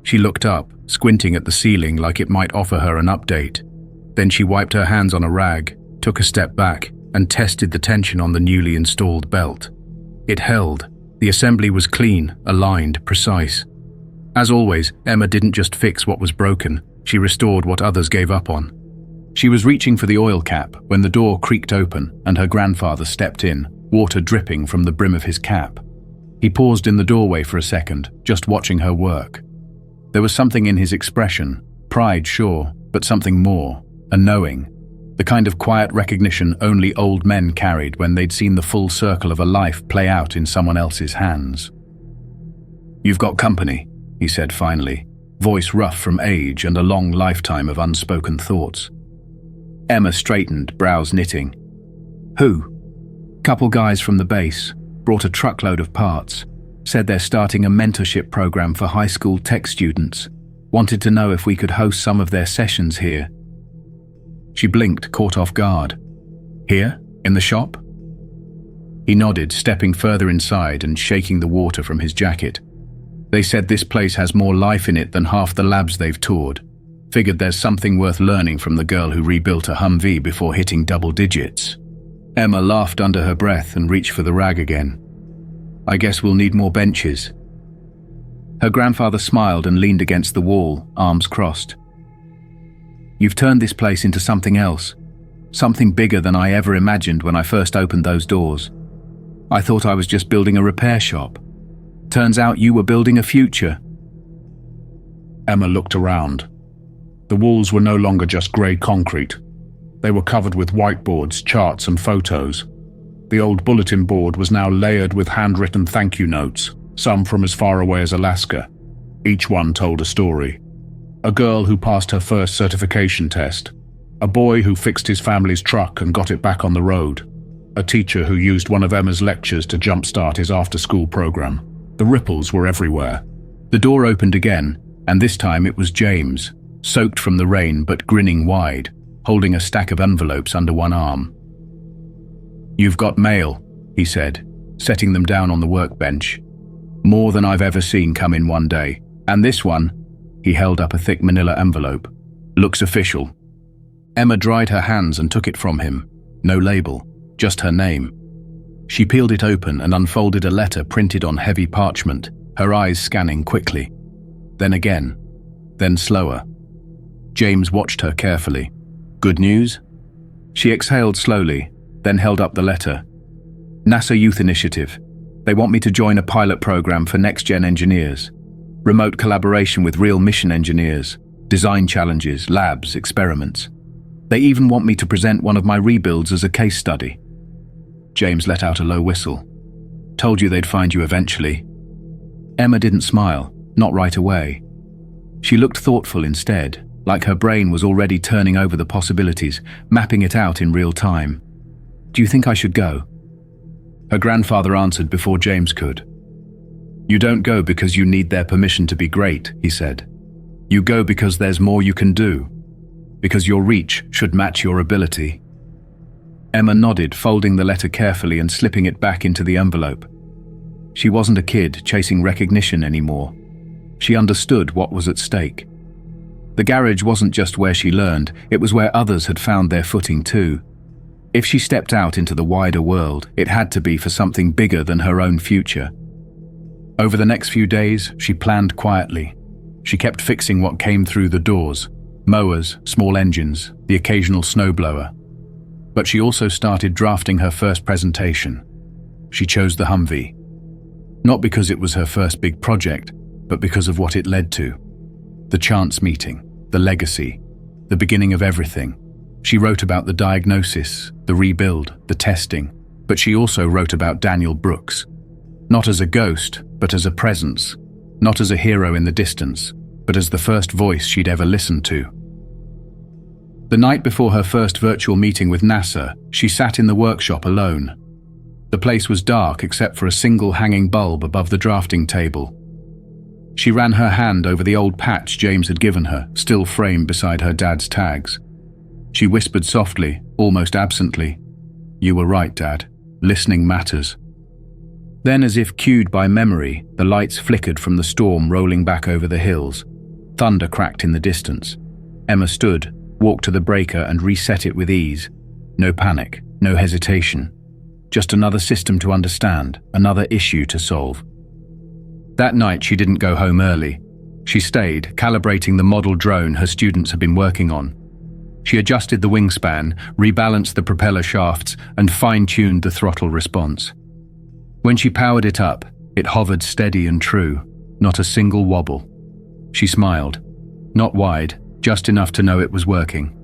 She looked up, squinting at the ceiling like it might offer her an update. Then she wiped her hands on a rag, took a step back, and tested the tension on the newly installed belt. It held. The assembly was clean, aligned, precise. As always, Emma didn't just fix what was broken, she restored what others gave up on. She was reaching for the oil cap when the door creaked open and her grandfather stepped in, water dripping from the brim of his cap. He paused in the doorway for a second, just watching her work. There was something in his expression, pride sure, but something more, a knowing. The kind of quiet recognition only old men carried when they'd seen the full circle of a life play out in someone else's hands. "You've got company," he said finally, voice rough from age and a long lifetime of unspoken thoughts. Emma straightened, brows knitting. Who? Couple guys from the base, brought a truckload of parts. Said they're starting a mentorship program for high school tech students. Wanted to know if we could host some of their sessions here. She blinked, caught off guard. Here? In the shop? He nodded, stepping further inside and shaking the water from his jacket. They said this place has more life in it than half the labs they've toured. Figured there's something worth learning from the girl who rebuilt a Humvee before hitting double digits. Emma laughed under her breath and reached for the rag again. I guess we'll need more benches. Her grandfather smiled and leaned against the wall, arms crossed. You've turned this place into something else. Something bigger than I ever imagined when I first opened those doors. I thought I was just building a repair shop. Turns out you were building a future. Emma looked around. The walls were no longer just grey concrete. They were covered with whiteboards, charts and photos. The old bulletin board was now layered with handwritten thank you notes, some from as far away as Alaska. Each one told a story. A girl who passed her first certification test. A boy who fixed his family's truck and got it back on the road. A teacher who used one of Emma's lectures to jumpstart his after-school program. The ripples were everywhere. The door opened again, and this time it was James, soaked from the rain but grinning wide, holding a stack of envelopes under one arm. You've got mail, he said, setting them down on the workbench. More than I've ever seen come in one day. And this one, he held up a thick manila envelope, looks official. Emma dried her hands and took it from him. No label, just her name. She peeled it open and unfolded a letter printed on heavy parchment, her eyes scanning quickly. Then again, then slower. James watched her carefully. Good news? She exhaled slowly, then held up the letter. NASA Youth Initiative. They want me to join a pilot program for next-gen engineers. Remote collaboration with real mission engineers. Design challenges, labs, experiments. They even want me to present one of my rebuilds as a case study. James let out a low whistle. Told you they'd find you eventually. Emma didn't smile, not right away. She looked thoughtful instead, like her brain was already turning over the possibilities, mapping it out in real time. Do you think I should go? Her grandfather answered before James could. You don't go because you need their permission to be great, he said. You go because there's more you can do. Because your reach should match your ability. Emma nodded, folding the letter carefully and slipping it back into the envelope. She wasn't a kid chasing recognition anymore. She understood what was at stake. The garage wasn't just where she learned, it was where others had found their footing too. If she stepped out into the wider world, it had to be for something bigger than her own future. Over the next few days, she planned quietly. She kept fixing what came through the doors. Mowers, small engines, the occasional snowblower. But she also started drafting her first presentation. She chose the Humvee. Not because it was her first big project, but because of what it led to. The chance meeting, the legacy, the beginning of everything. She wrote about the diagnosis, the rebuild, the testing, but she also wrote about Daniel Brooks. Not as a ghost, but as a presence. Not as a hero in the distance, but as the first voice she'd ever listened to. The night before her first virtual meeting with NASA, she sat in the workshop alone. The place was dark except for a single hanging bulb above the drafting table. She ran her hand over the old patch James had given her, still framed beside her dad's tags. She whispered softly, almost absently, "You were right, Dad. Listening matters." Then, as if cued by memory, the lights flickered from the storm rolling back over the hills. Thunder cracked in the distance. Emma stood, walked to the breaker and reset it with ease. No panic, no hesitation. Just another system to understand, another issue to solve. That night she didn't go home early. She stayed, calibrating the model drone her students had been working on. She adjusted the wingspan, rebalanced the propeller shafts, and fine-tuned the throttle response. When she powered it up, it hovered steady and true, not a single wobble. She smiled. Not wide, just enough to know it was working.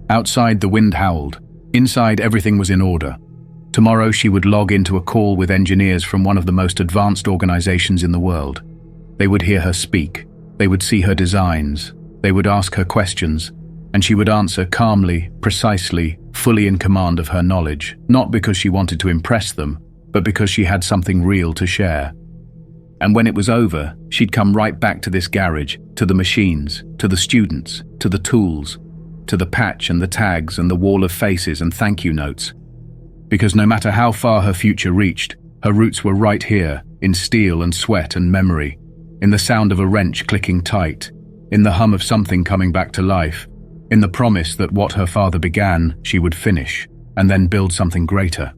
Outside, the wind howled. Inside, everything was in order. Tomorrow she would log into a call with engineers from one of the most advanced organizations in the world. They would hear her speak. They would see her designs. They would ask her questions. And she would answer calmly, precisely, fully in command of her knowledge, not because she wanted to impress them, but because she had something real to share. And when it was over, she'd come right back to this garage, to the machines, to the students, to the tools, to the patch and the tags and the wall of faces and thank you notes. Because no matter how far her future reached, her roots were right here, in steel and sweat and memory, in the sound of a wrench clicking tight, in the hum of something coming back to life, in the promise that what her father began, she would finish, and then build something greater.